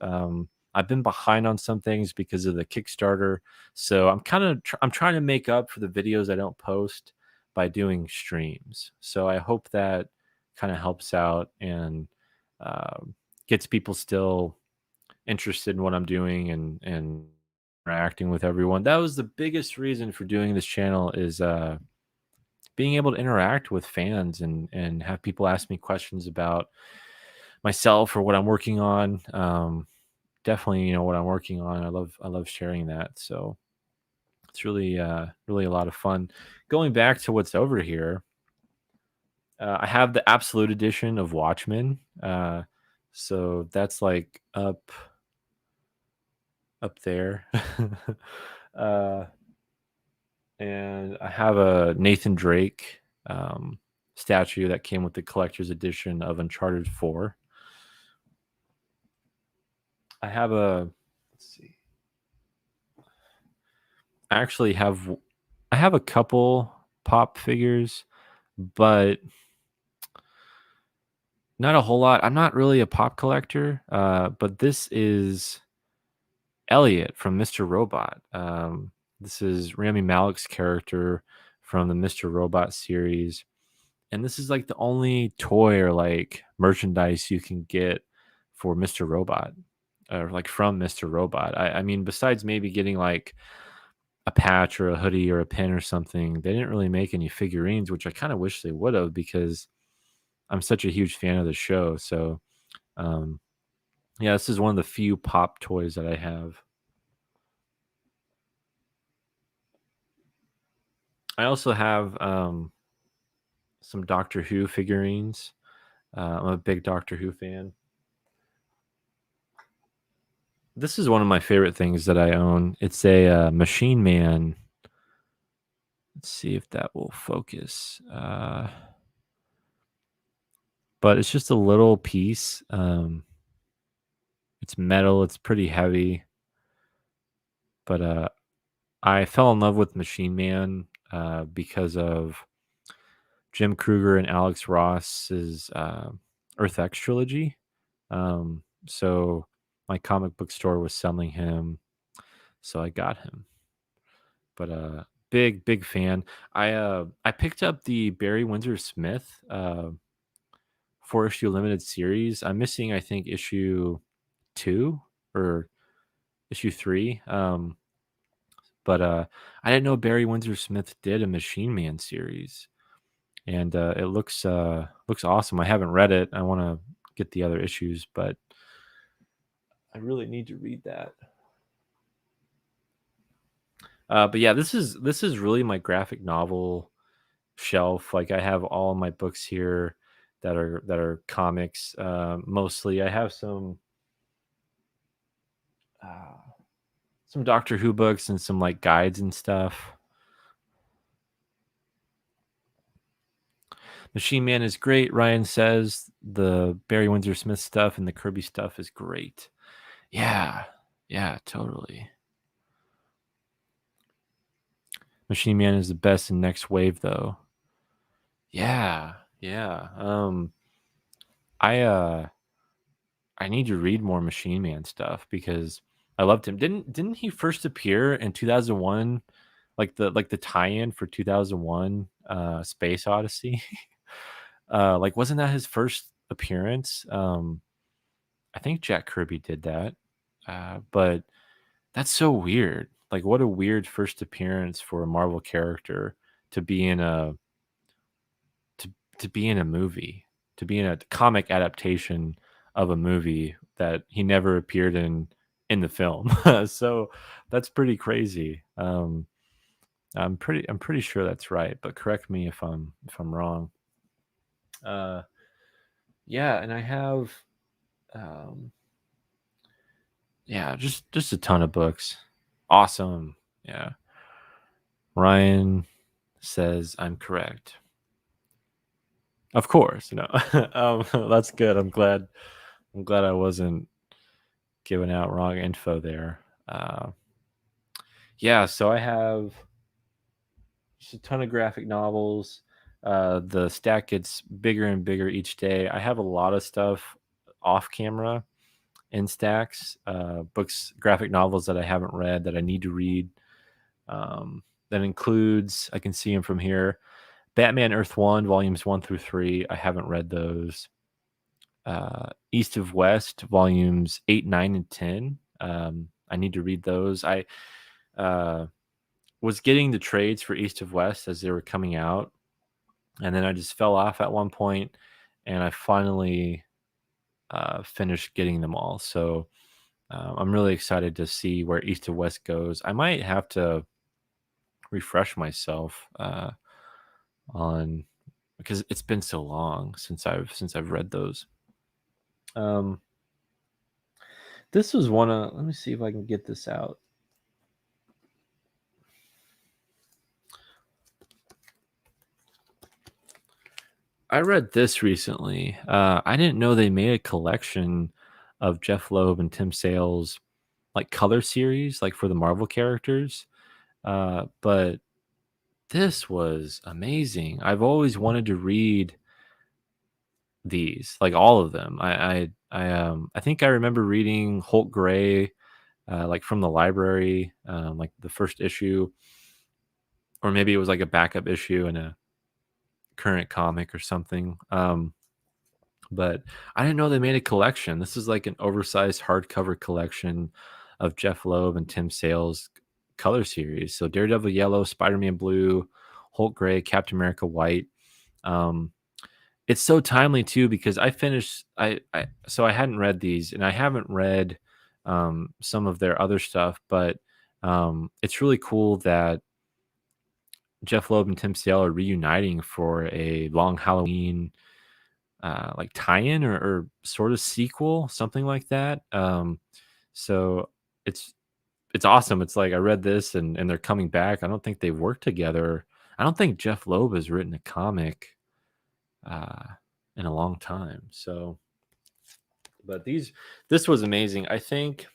I've been behind on some things because of the Kickstarter, so I'm trying to make up for the videos I don't post by doing streams. So I hope that kind of helps out and gets people still interested in what I'm doing and interacting with everyone. That was the biggest reason for doing this channel, is being able to interact with fans and have people ask me questions about myself or what I'm working on. Definitely, what I'm working on. I love sharing that. So it's really a lot of fun. Going back to what's over here, I have the Absolute Edition of Watchmen. So that's like up there. uh, and I have a Nathan Drake statue that came with the collector's edition of Uncharted 4. I have a let's see. I actually have a couple pop figures, but not a whole lot. I'm not really a pop collector, but this is Elliot from Mr. Robot. This is Rami Malek's character from the Mr. Robot series. And this is like the only toy or like merchandise you can get for Mr. Robot, or like from Mr. Robot. I mean, besides maybe getting like a patch or a hoodie or a pin or something, they didn't really make any figurines, which I kind of wish they would have, because I'm such a huge fan of the show. So, um, yeah, this is one of the few pop toys that I have. I also have some Doctor Who figurines. I'm a big Doctor Who fan. This is one of my favorite things that I own. It's a Machine Man. Let's see if that will focus. But it's just a little piece. It's metal. It's pretty heavy. But I fell in love with Machine Man because of Jim Kruger and Alex Ross's Earth X trilogy. So my comic book store was selling him, so I got him. But big fan. I picked up the Barry Windsor Smith 4-issue limited series. I'm missing, I think, issue 2 or issue 3. But I didn't know Barry Windsor Smith did a Machine Man series, and it looks awesome. I haven't read it. I want to get the other issues, but I really need to read that. But yeah, this is really my graphic novel shelf. Like I have all my books here that are comics. Mostly, I have uh, some Doctor Who books and some like guides and stuff. Machine Man is great. Ryan says the Barry Windsor Smith stuff and the Kirby stuff is great. Yeah, yeah, totally. Machine Man is the best in Next Wave, though. Yeah, yeah. I I need to read more Machine Man stuff because I loved him. Didn't he first appear in 2001, like the tie-in for 2001 Space Odyssey? Like wasn't that his first appearance? I think Jack Kirby did that. But that's so weird. Like what a weird first appearance for a Marvel character to be in a to be in a movie, to be in a comic adaptation of a movie that he never appeared in the film. So that's pretty crazy. I'm pretty sure that's right, but correct me if I'm wrong. Uh, yeah, and I have um, yeah, just a ton of books. Awesome. Yeah. Ryan says I'm correct. Of course, no. That's good. I'm glad I wasn't giving out wrong info there. Yeah, so I have just a ton of graphic novels. The stack gets bigger and bigger each day. I have a lot of stuff off camera in stacks, books, graphic novels that I haven't read that I need to read. That includes, I can see them from here, Batman Earth One, volumes 1 through 3. I haven't read those. East of West, volumes 8, 9, and 10. I need to read those. I uh, was getting the trades for East of West as they were coming out, and then I just fell off at one point, and I finally finished getting them all. So I'm really excited to see where East of West goes. I might have to refresh myself on because it's been so long since I've read those. Um, this was one of. Let me see if I can get this out. I read this recently. I didn't know they made a collection of Jeff Loeb and Tim Sale's like color series, like for the Marvel characters. But this was amazing. I've always wanted to read these, like all of them. I think I remember reading Hulk Gray, like from the library, like the first issue, or maybe it was like a backup issue in a current comic or something. But I didn't know they made a collection. This is like an oversized hardcover collection of Jeff Loeb and Tim Sale's color series. So Daredevil yellow, Spider-Man blue, Hulk gray, Captain America white. Um, it's so timely too because I finished. I hadn't read these, and I haven't read some of their other stuff, but it's really cool that Jeff Loeb and Tim Sale are reuniting for a long Halloween like tie-in or sort of sequel, something like that. So it's it's awesome. It's like I read this and they're coming back. I don't think they've worked together. I don't think Jeff Loeb has written a comic uh, in a long time. So, but this was amazing. I think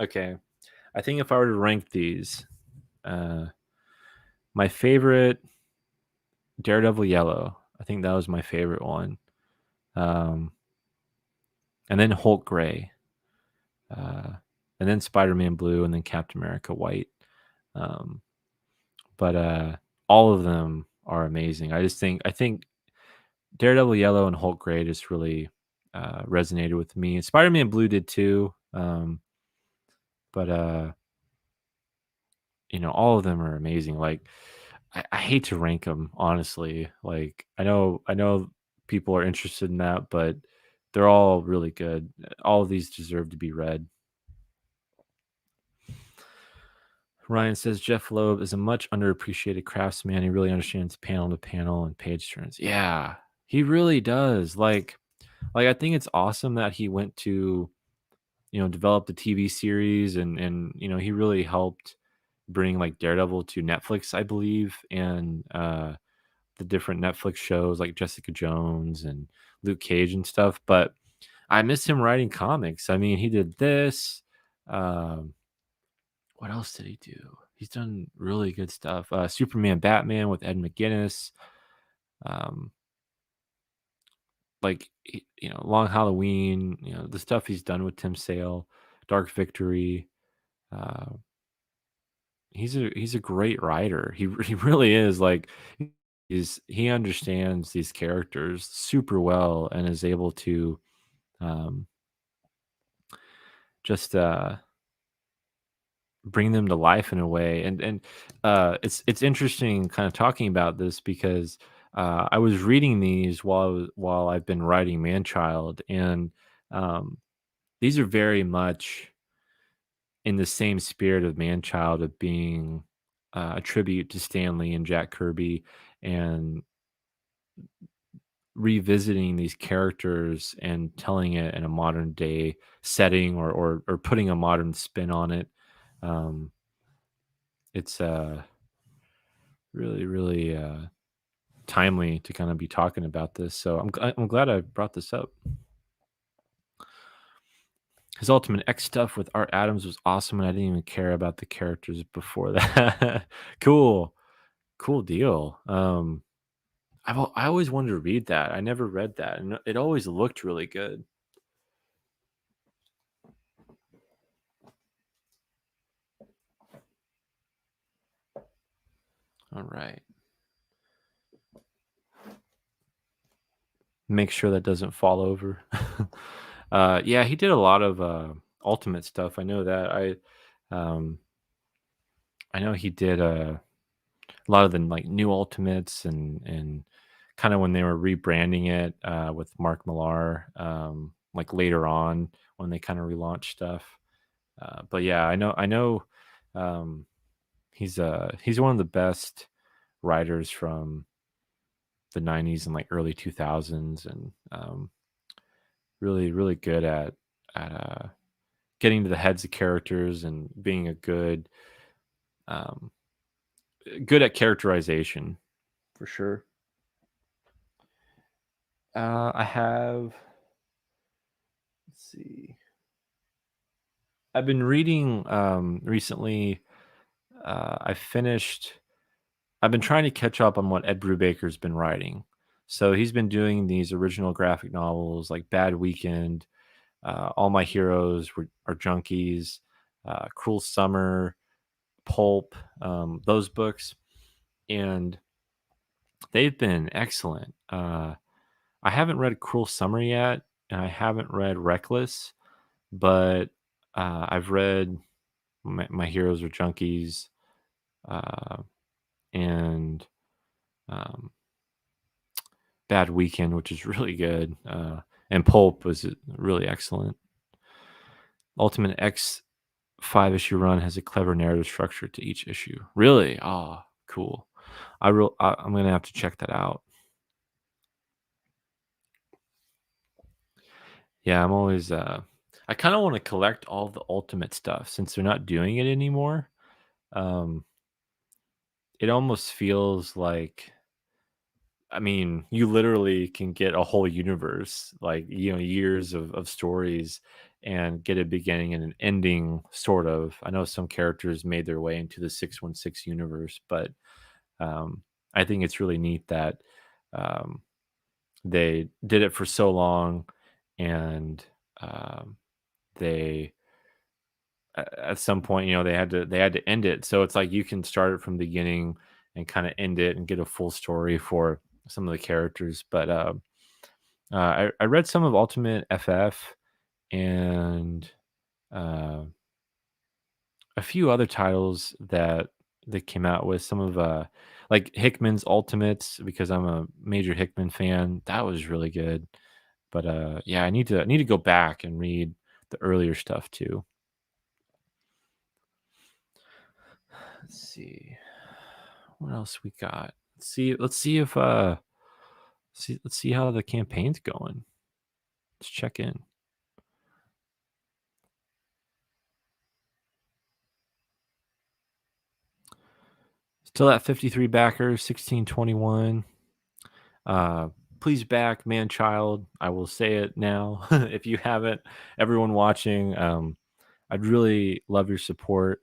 okay. I think if I were to rank these, uh, my favorite Daredevil Yellow. I think that was my favorite one. Um, and then Hulk Gray. Uh, and then Spider-Man Blue, and then Captain America White. Um, but all of them are amazing. I think Daredevil Yellow and Hulk Gray just really resonated with me. Spider-Man Blue did too. But all of them are amazing. Like I hate to rank them honestly. Like I know people are interested in that, but they're all really good. All of these deserve to be read. Ryan says Jeff Loeb is a much underappreciated craftsman. He really understands panel to panel and page turns. Yeah, he really does. Like I think it's awesome that he went to, develop the TV series, and he really helped bring like Daredevil to Netflix, I believe, and the different Netflix shows like Jessica Jones and Luke Cage and stuff. But I miss him writing comics. I mean, he did this. Um, what else did he do? He's done really good stuff. Superman, Batman with Ed McGuinness. Um, Long Halloween. The stuff he's done with Tim Sale, Dark Victory. Uh, he's a great writer. He really is. Like, he understands these characters super well and is able to um, just bring them to life in a way. And it's interesting kind of talking about this because I was reading these while I've been writing Manchild, and um, these are very much in the same spirit of Manchild, of being a tribute to Stanley and Jack Kirby, and revisiting these characters and telling it in a modern day setting, or putting a modern spin on it. Um, it's really, really timely to kind of be talking about this. So I'm glad I brought this up. His Ultimate X stuff with Art Adams was awesome, and I didn't even care about the characters before that. Cool, cool deal. I always wanted to read that. I never read that, and it always looked really good. All right, make sure that doesn't fall over. Yeah, he did a lot of Ultimate stuff. I know that. Um, I know he did a lot of the like new Ultimates, and kind of when they were rebranding it with Mark Millar, like later on when they kind of relaunched stuff. But yeah, I know um, he's one of the best writers from the '90s and like early 2000s, and really, really good at getting to the heads of characters and being a um, good at characterization for sure. I have, let's see. I've been reading recently. I finished. I've been trying to catch up on what Ed Brubaker's been writing. So he's been doing these original graphic novels like Bad Weekend, All My Heroes Are Junkies, Cruel Summer, Pulp, those books, and they've been excellent. I haven't read Cruel Summer yet, and I haven't read Reckless, but I've read My Heroes Are Junkies, uh, and um, Bad Weekend, which is really good, and Pulp was really excellent. Ultimate X 5 issue run has a clever narrative structure to each issue. Really? Oh, cool. I'm gonna have to check that out. Yeah, I'm always I kind of want to collect all the Ultimate stuff since they're not doing it anymore. Um, it almost feels like, I mean, you literally can get a whole universe, like, years of stories, and get a beginning and an ending, sort of. I know some characters made their way into the 616 universe, but I think it's really neat that um, they did it for so long, and um, they at some point, they had to end it. So it's like you can start it from the beginning and kind of end it and get a full story for some of the characters. But I read some of Ultimate FF, and uh, a few other titles that came out with some of like Hickman's Ultimates, because I'm a major Hickman fan. That was really good. But yeah, I need to go back and read the earlier stuff too. Let's see what else we got. Let's see if let's see how the campaign's going. Let's check in. Still at 53 backers, 1621. Please back Man Child. I will say it now. If you haven't, everyone watching, I'd really love your support.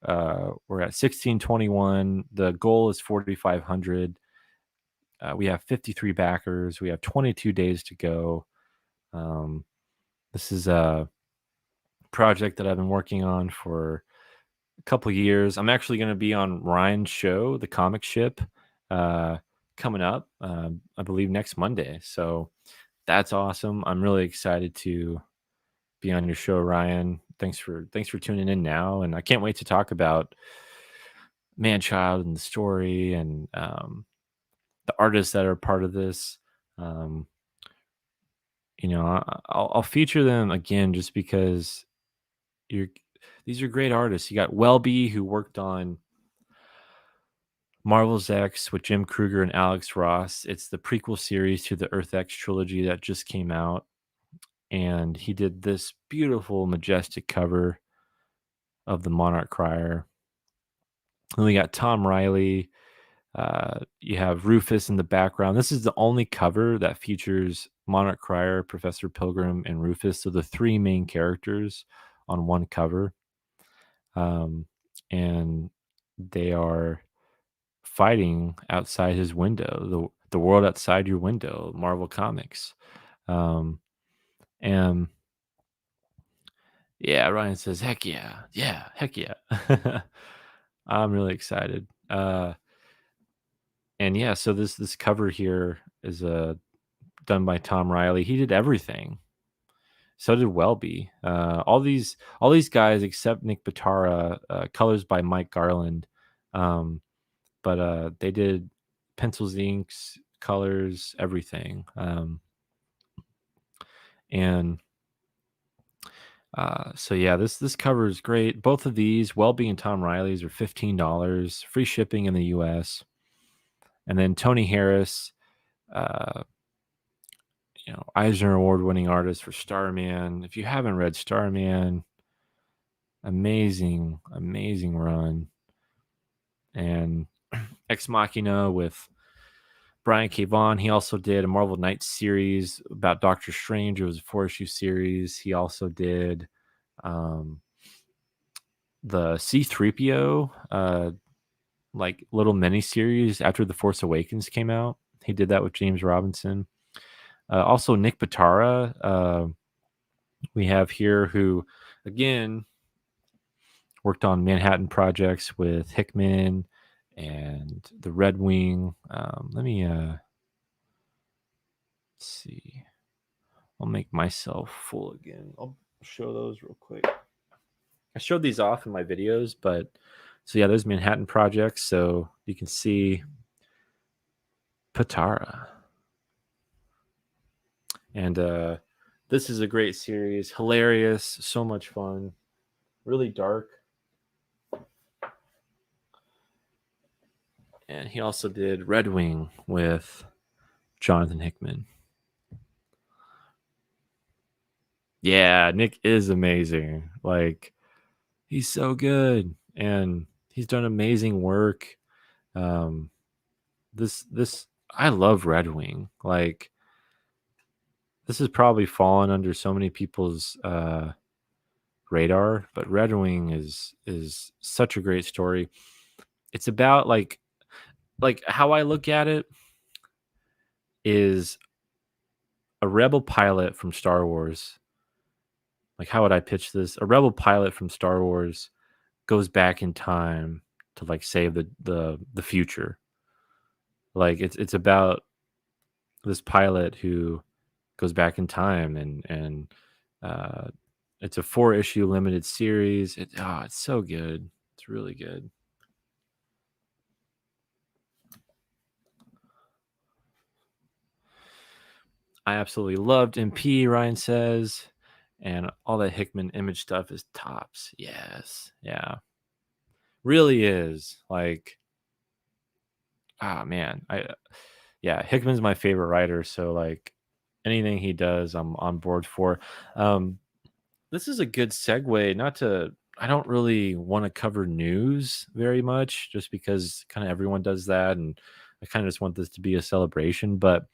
We're at 1621. The goal is 4,500. We have 53 backers. We have 22 days to go. This is a project that I've been working on for a couple of years. I'm actually going to be on Ryan's show, The Comic Ship, coming up, I believe next Monday. So that's awesome. I'm really excited to be on your show, Ryan. Thanks for tuning in now, and I can't wait to talk about Manchild and the story and the artists that are part of this. Um, I'll feature them again just because you're these are great artists. You got Welby, who worked on Marvel's X with Jim Kruger and Alex Ross. It's the prequel series to the Earth X trilogy that just came out. And he did this beautiful, majestic cover of the Monarch Crier. And we got Tom Riley. You have Rufus in the background. This is the only cover that features Monarch Crier, Professor Pilgrim, and Rufus. So the three main characters on one cover. And they are fighting outside his window, the world outside your window, Marvel Comics. And yeah, Ryan says, heck yeah. Yeah, heck yeah. I'm really excited. And yeah, so this cover here is done by Tom Riley. He did everything. So did Welby. All these guys except Nick Batara, colors by Mike Garland. But they did pencils, inks, colors, everything. And so yeah, this cover is great. Both of these, Welby and Tom Riley's, are $15, free shipping in the U.S. And then Tony Harris, uh, Eisner Award-winning artist for Starman. If you haven't read Starman, amazing, amazing run. And Ex Machina with Brian K. Vaughan. He also did a Marvel Knights series about Doctor Strange. It was a 4-issue series. He also did the C-3PO like little mini series after The Force Awakens came out. He did that with James Robinson. Also Nick Batara, we have here, who again worked on Manhattan projects with Hickman and the Red Wing. Let me see. I'll make myself full again. I'll show those real quick. I showed these off in my videos, but so yeah, there's Manhattan projects. So you can see Patara. And this is a great series. Hilarious. So much fun. Really dark. And he also did Red Wing with Jonathan Hickman. Yeah, Nick is amazing. Like, he's so good, and he's done amazing work. This I love Red Wing. Like, this has probably fallen under so many people's radar, but Red Wing is such a great story. It's about like how I look at it is a rebel pilot from Star Wars. Like, how would I pitch this? A rebel pilot from Star Wars goes back in time to like save the future. Like, it's about this pilot who goes back in time, and uh it's a 4-issue limited series. It's so good. It's really good. I absolutely loved MP, Ryan says, and all that Hickman image stuff is tops. Yes. Yeah. really is like, ah, man, yeah, Hickman's my favorite writer, so like anything he does, I'm on board for. Um, this is a good segue. Not to, I don't really want to cover news very much, just because kind of everyone does that, and I kind of just want this to be a celebration. But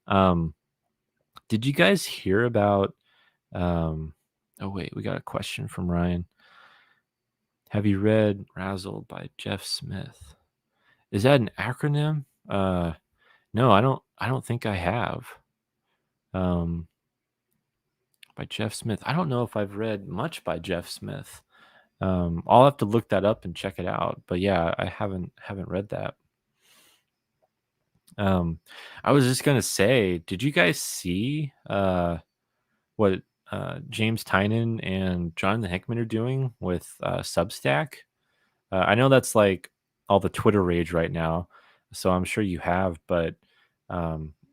um, did you guys hear about? Um, oh wait, we got a question from Ryan. Have you read Razzled by Jeff Smith? Is that an acronym? No, I don't think I have. Um, by Jeff Smith. I don't know if I've read much by Jeff Smith. I'll have to look that up and check it out. But yeah, I haven't read that. Um, I was just gonna say, did you guys see what James Tynan and Jonathan Hickman are doing with Substack? I know that's like all the Twitter rage right now, so I'm sure you have. But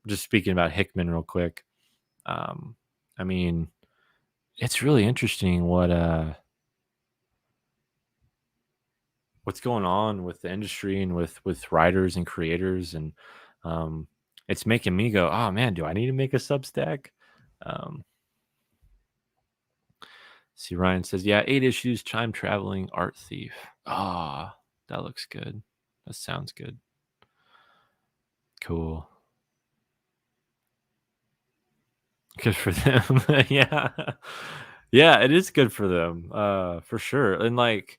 just speaking about Hickman real quick, um, I mean, it's really interesting what's going on with the industry and with writers and creators, and um, it's making me go, oh man, do I need to make a Substack? Um, see, Ryan says, yeah, 8 issues, time traveling art thief. Ah, that looks good. That sounds good. Cool. Good for them. Yeah. Yeah, it is good for them. For sure. And like,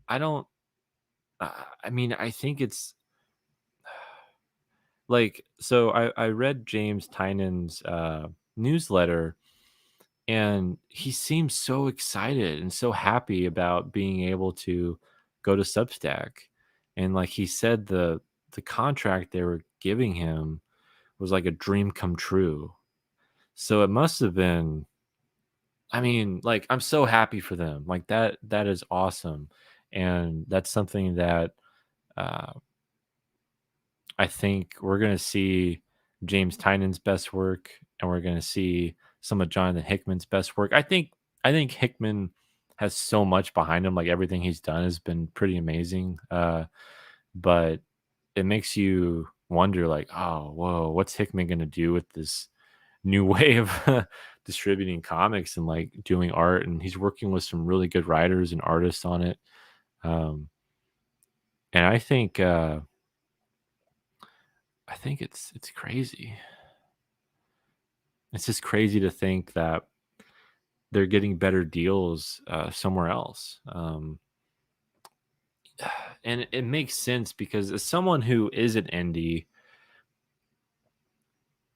I don't, I mean, I think it's like, so I read James Tynan's newsletter, and he seems so excited and so happy about being able to go to Substack. And like he said, the contract they were giving him was like a dream come true. So it must have been, I mean, like, I'm so happy for them. Like that is awesome. And that's something that uh I think we're gonna see James Tynan's best work, and we're gonna see some of Jonathan Hickman's best work. I think Hickman has so much behind him. Like everything he's done has been pretty amazing. But it makes you wonder, like, oh, whoa, what's Hickman gonna do with this new way of distributing comics and like doing art? And he's working with some really good writers and artists on it. Um, and I think it's crazy. It's just crazy to think that they're getting better deals somewhere else. And it makes sense because as someone who is an indie,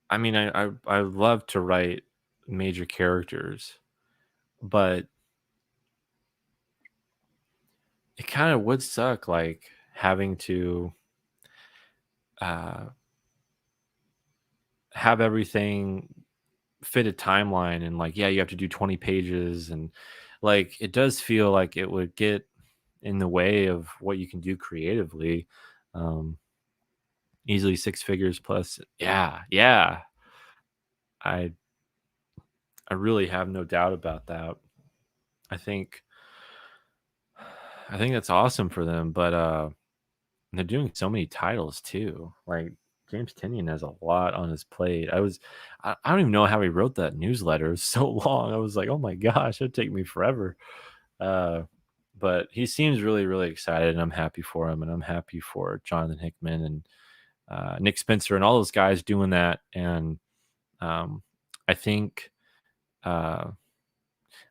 I mean, I love to write major characters, but it kind of would suck like having to uh, have everything fit a timeline, and like, yeah, you have to do 20 pages, and like it does feel like it would get in the way of what you can do creatively. Um, easily 6 figures plus. Yeah, yeah. I I really have no doubt about that. I think I think that's awesome for them, but they're doing so many titles too. Like James Tinian has a lot on his plate. I don't even know how he wrote that newsletter. It's so long. I was like, oh my gosh, it'd take me forever. Uh, but he seems really, really excited, and I'm happy for him, and I'm happy for Jonathan Hickman and Nick Spencer and all those guys doing that. And I think uh,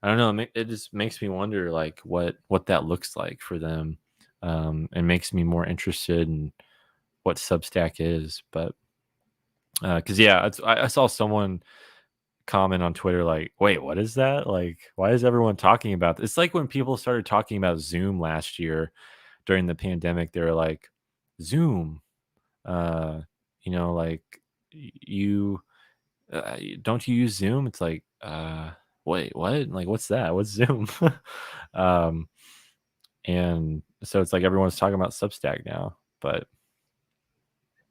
I don't know. It just makes me wonder, like what that looks like for them, and makes me more interested in what Substack is. But because yeah, I saw someone comment on Twitter like, "Wait, what is that? Like, why is everyone talking about this?" It's like when people started talking about Zoom last year during the pandemic. They were like, "Zoom, uh, like you." Don't you use Zoom? It's like, wait, what? Like, what's that? What's Zoom? um, and so it's like everyone's talking about Substack now, but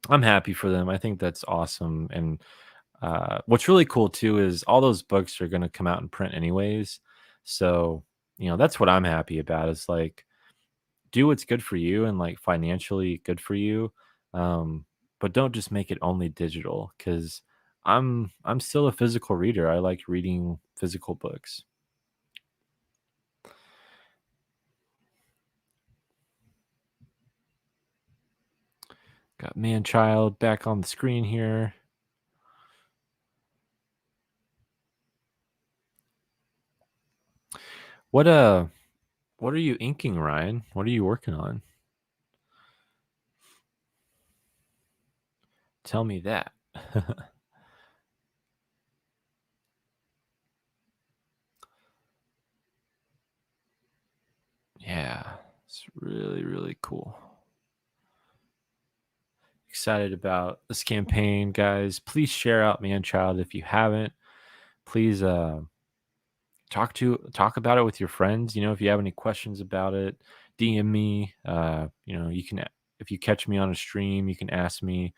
I'm happy for them. I think that's awesome. And what's really cool too is all those books are going to come out in print anyways. So, that's what I'm happy about. Is like, do what's good for you and like financially good for you. Um, but don't just make it only digital because I'm still a physical reader. I like reading physical books. Got man child back on the screen here. What what are you inking, Ryan? What are you working on? Tell me that. Yeah, it's really, really cool. Excited about this campaign, guys. Please share out Man Child if you haven't. Please talk about it with your friends. If you have any questions about it, DM me. You can, if you catch me on a stream, you can ask me.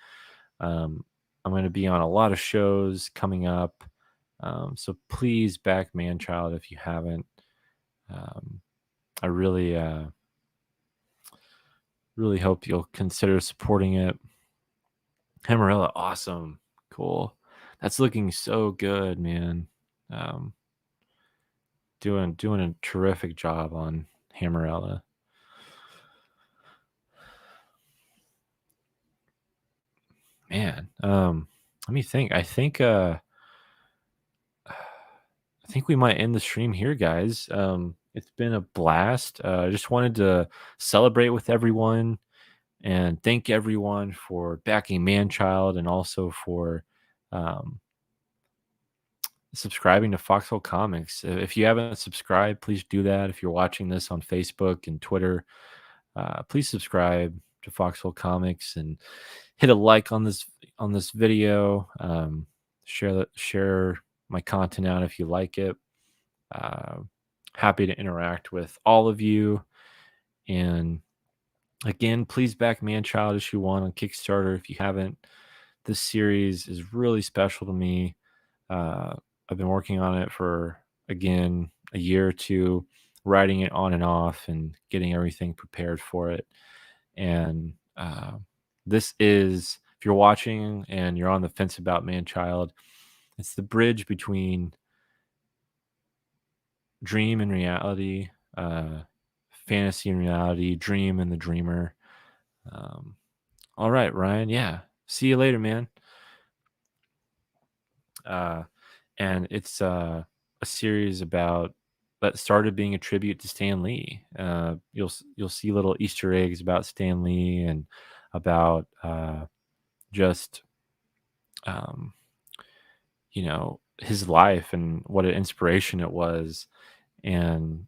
Um, I'm going to be on a lot of shows coming up. So please back Man Child if you haven't. Um, I really hope you'll consider supporting it. Hammerella, awesome, cool. That's looking so good, man. Um, doing a terrific job on Hammerella. Man, let me think. I think we might end the stream here, guys. It's been a blast. I just wanted to celebrate with everyone and thank everyone for backing Manchild and also for um, subscribing to Foxhole Comics. If you haven't subscribed, please do that. If you're watching this on Facebook and Twitter, please subscribe to Foxhole Comics and hit a like on this video. Share my content out if you like it. Uh, Happy to interact with all of you. And again, please back Manchild Issue 1 on Kickstarter if you haven't. This series is really special to me. Uh, I've been working on it for, again, a year or two, writing it on and off and getting everything prepared for it. And this is, if you're watching and you're on the fence about Manchild, it's the bridge between dream and reality, fantasy and reality, dream and the dreamer. Um, all right, Ryan. Yeah. See you later, man. Uh, and it's a series about that started being a tribute to Stan Lee. You'll see little Easter eggs about Stan Lee and about just um, his life and what an inspiration it was, and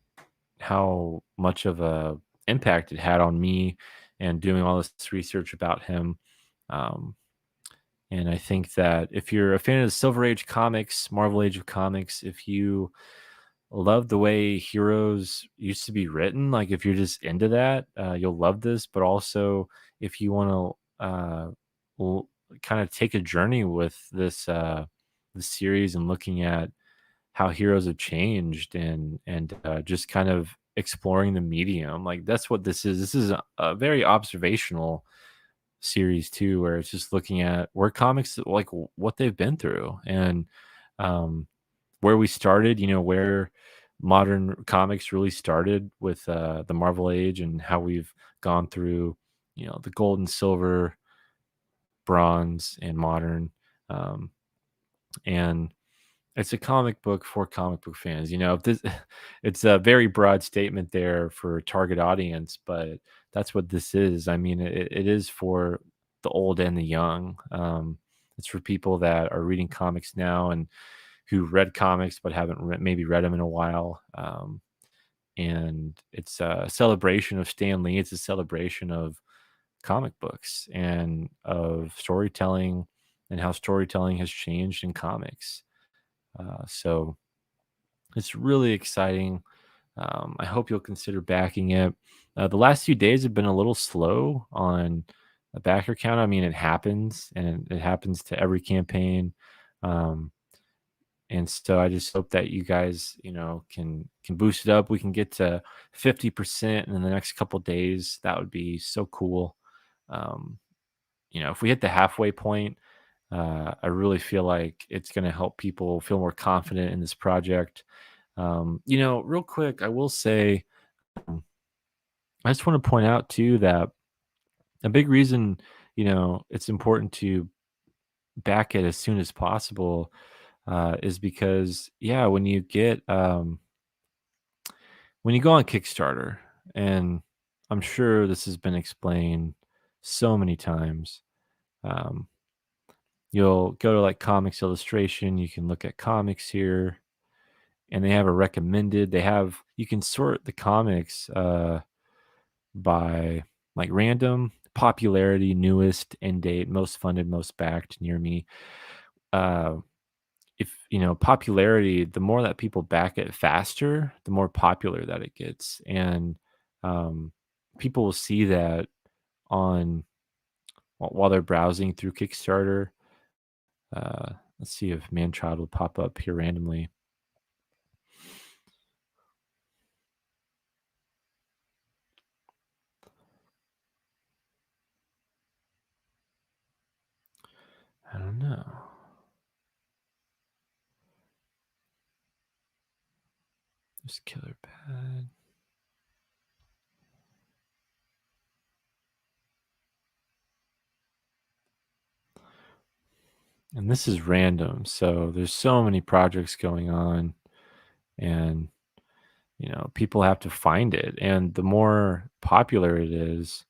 how much of a impact it had on me, and doing all this research about him. Um, and I think that if you're a fan of the Silver Age comics, Marvel Age of Comics, if you love the way heroes used to be written, like if you're just into that, you'll love this. But also, if you want to kind of take a journey with this series and looking at how heroes have changed and just kind of exploring the medium, like that's what this is. This is a very observational series too, where it's just looking at where comics, like what they've been through, and um where we started, where modern comics really started with the Marvel Age, and how we've gone through, the gold and silver, bronze and modern. um and it's a comic book for comic book fans. If this it's a very broad statement there for target audience, but that's what this is. I mean, it is for the old and the young. It's for people that are reading comics now and who read comics but haven't maybe read them in a while. And it's a celebration of Stan Lee. It's a celebration of comic books and of storytelling and how storytelling has changed in comics. So it's really exciting. I hope you'll consider backing it. The last few days have been a little slow on the backer count. I mean, it happens, and it happens to every campaign. Um, And so I just hope that you guys, can boost it up. We can get to 50% in the next couple days. That would be so cool. Um, if we hit the halfway point, I really feel like it's going to help people feel more confident in this project. Real quick, I will say, um, I just want to point out too that a big reason, it's important to back it as soon as possible, is because, yeah, when you go on Kickstarter, and I'm sure this has been explained so many times, um, you'll go to like Comics Illustration, you can look at comics here, and they have a recommended. You can sort the comics by like random popularity, newest, end date, most funded, most backed, near me. Uh, if popularity, the more that people back it faster, the more popular that it gets, and um, people will see that on while they're browsing through Kickstarter. Uh, let's see if Manchild will pop up here randomly. I don't know. There's Killer Bad. And this is random, so there's so many projects going on, and people have to find it, and the more popular it is,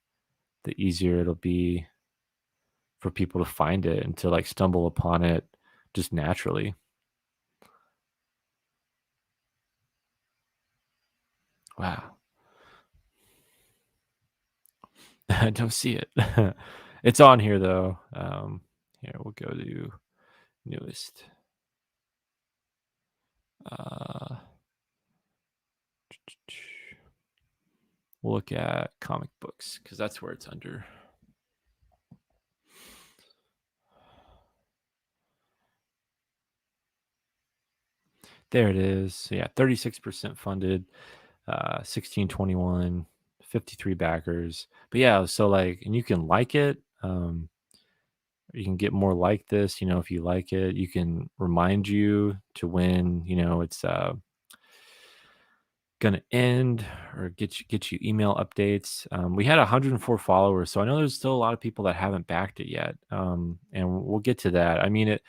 the easier it'll be for people to find it and to like stumble upon it just naturally. Wow. I don't see it. It's on here though. Here we'll go to newest. Uh, we'll look at comic books because that's where it's under. There it is. So yeah, 36% funded, 1621, 53 backers. But yeah, so like, and you can like it. You can get more like this, if you like it. You can remind you to when, it's gonna end, or get you email updates. We had 104 followers, so I know there's still a lot of people that haven't backed it yet. And we'll get to that. I mean,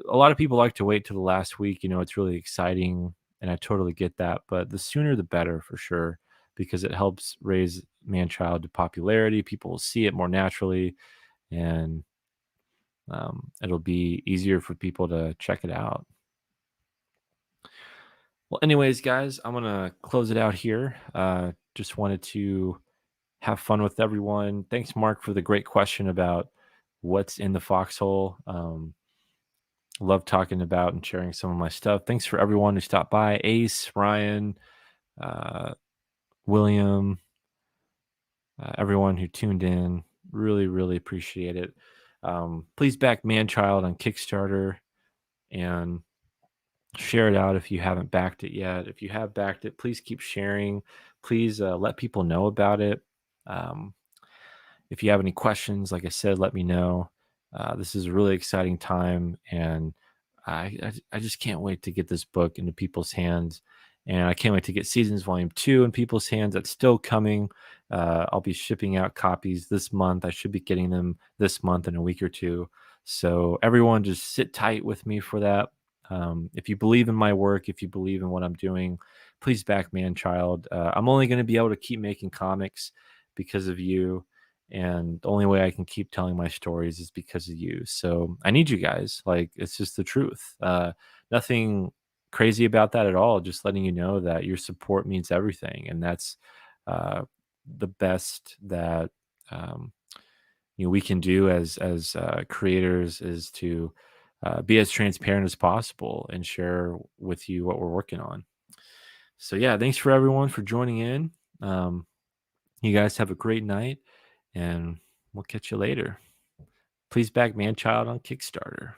a lot of people like to wait till the last week. It's really exciting, and I totally get that. But the sooner the better, for sure, because it helps raise Manchild to popularity. People will see it more naturally, and it'll be easier for people to check it out. Well, anyways, guys, I'm gonna close it out here. Just wanted to have fun with everyone. Thanks, Mark, for the great question about what's in the foxhole. Love talking about and sharing some of my stuff. Thanks for everyone who stopped by. Ace, Ryan, uh, William, everyone who tuned in. Really, really appreciate it. Please back Manchild on Kickstarter and share it out if you haven't backed it yet. If you have backed it, please keep sharing. Please let people know about it. Um, if you have any questions, like I said, let me know. This is a really exciting time, and I just can't wait to get this book into people's hands. And I can't wait to get Seasons Volume 2 in people's hands. That's still coming. I'll be shipping out copies this month. I should be getting them this month in a week or two. So everyone just sit tight with me for that. If you believe in my work, if you believe in what I'm doing, please back Manchild. I'm only going to be able to keep making comics because of you. And the only way I can keep telling my stories is because of you. So I need you guys. Like, it's just the truth. Nothing crazy about that at all. Just letting you know that your support means everything. And that's uh, the best that um, we can do as creators, is to be as transparent as possible and share with you what we're working on. So yeah, thanks for everyone for joining in. You guys have a great night, and we'll catch you later. Please back Manchild on Kickstarter.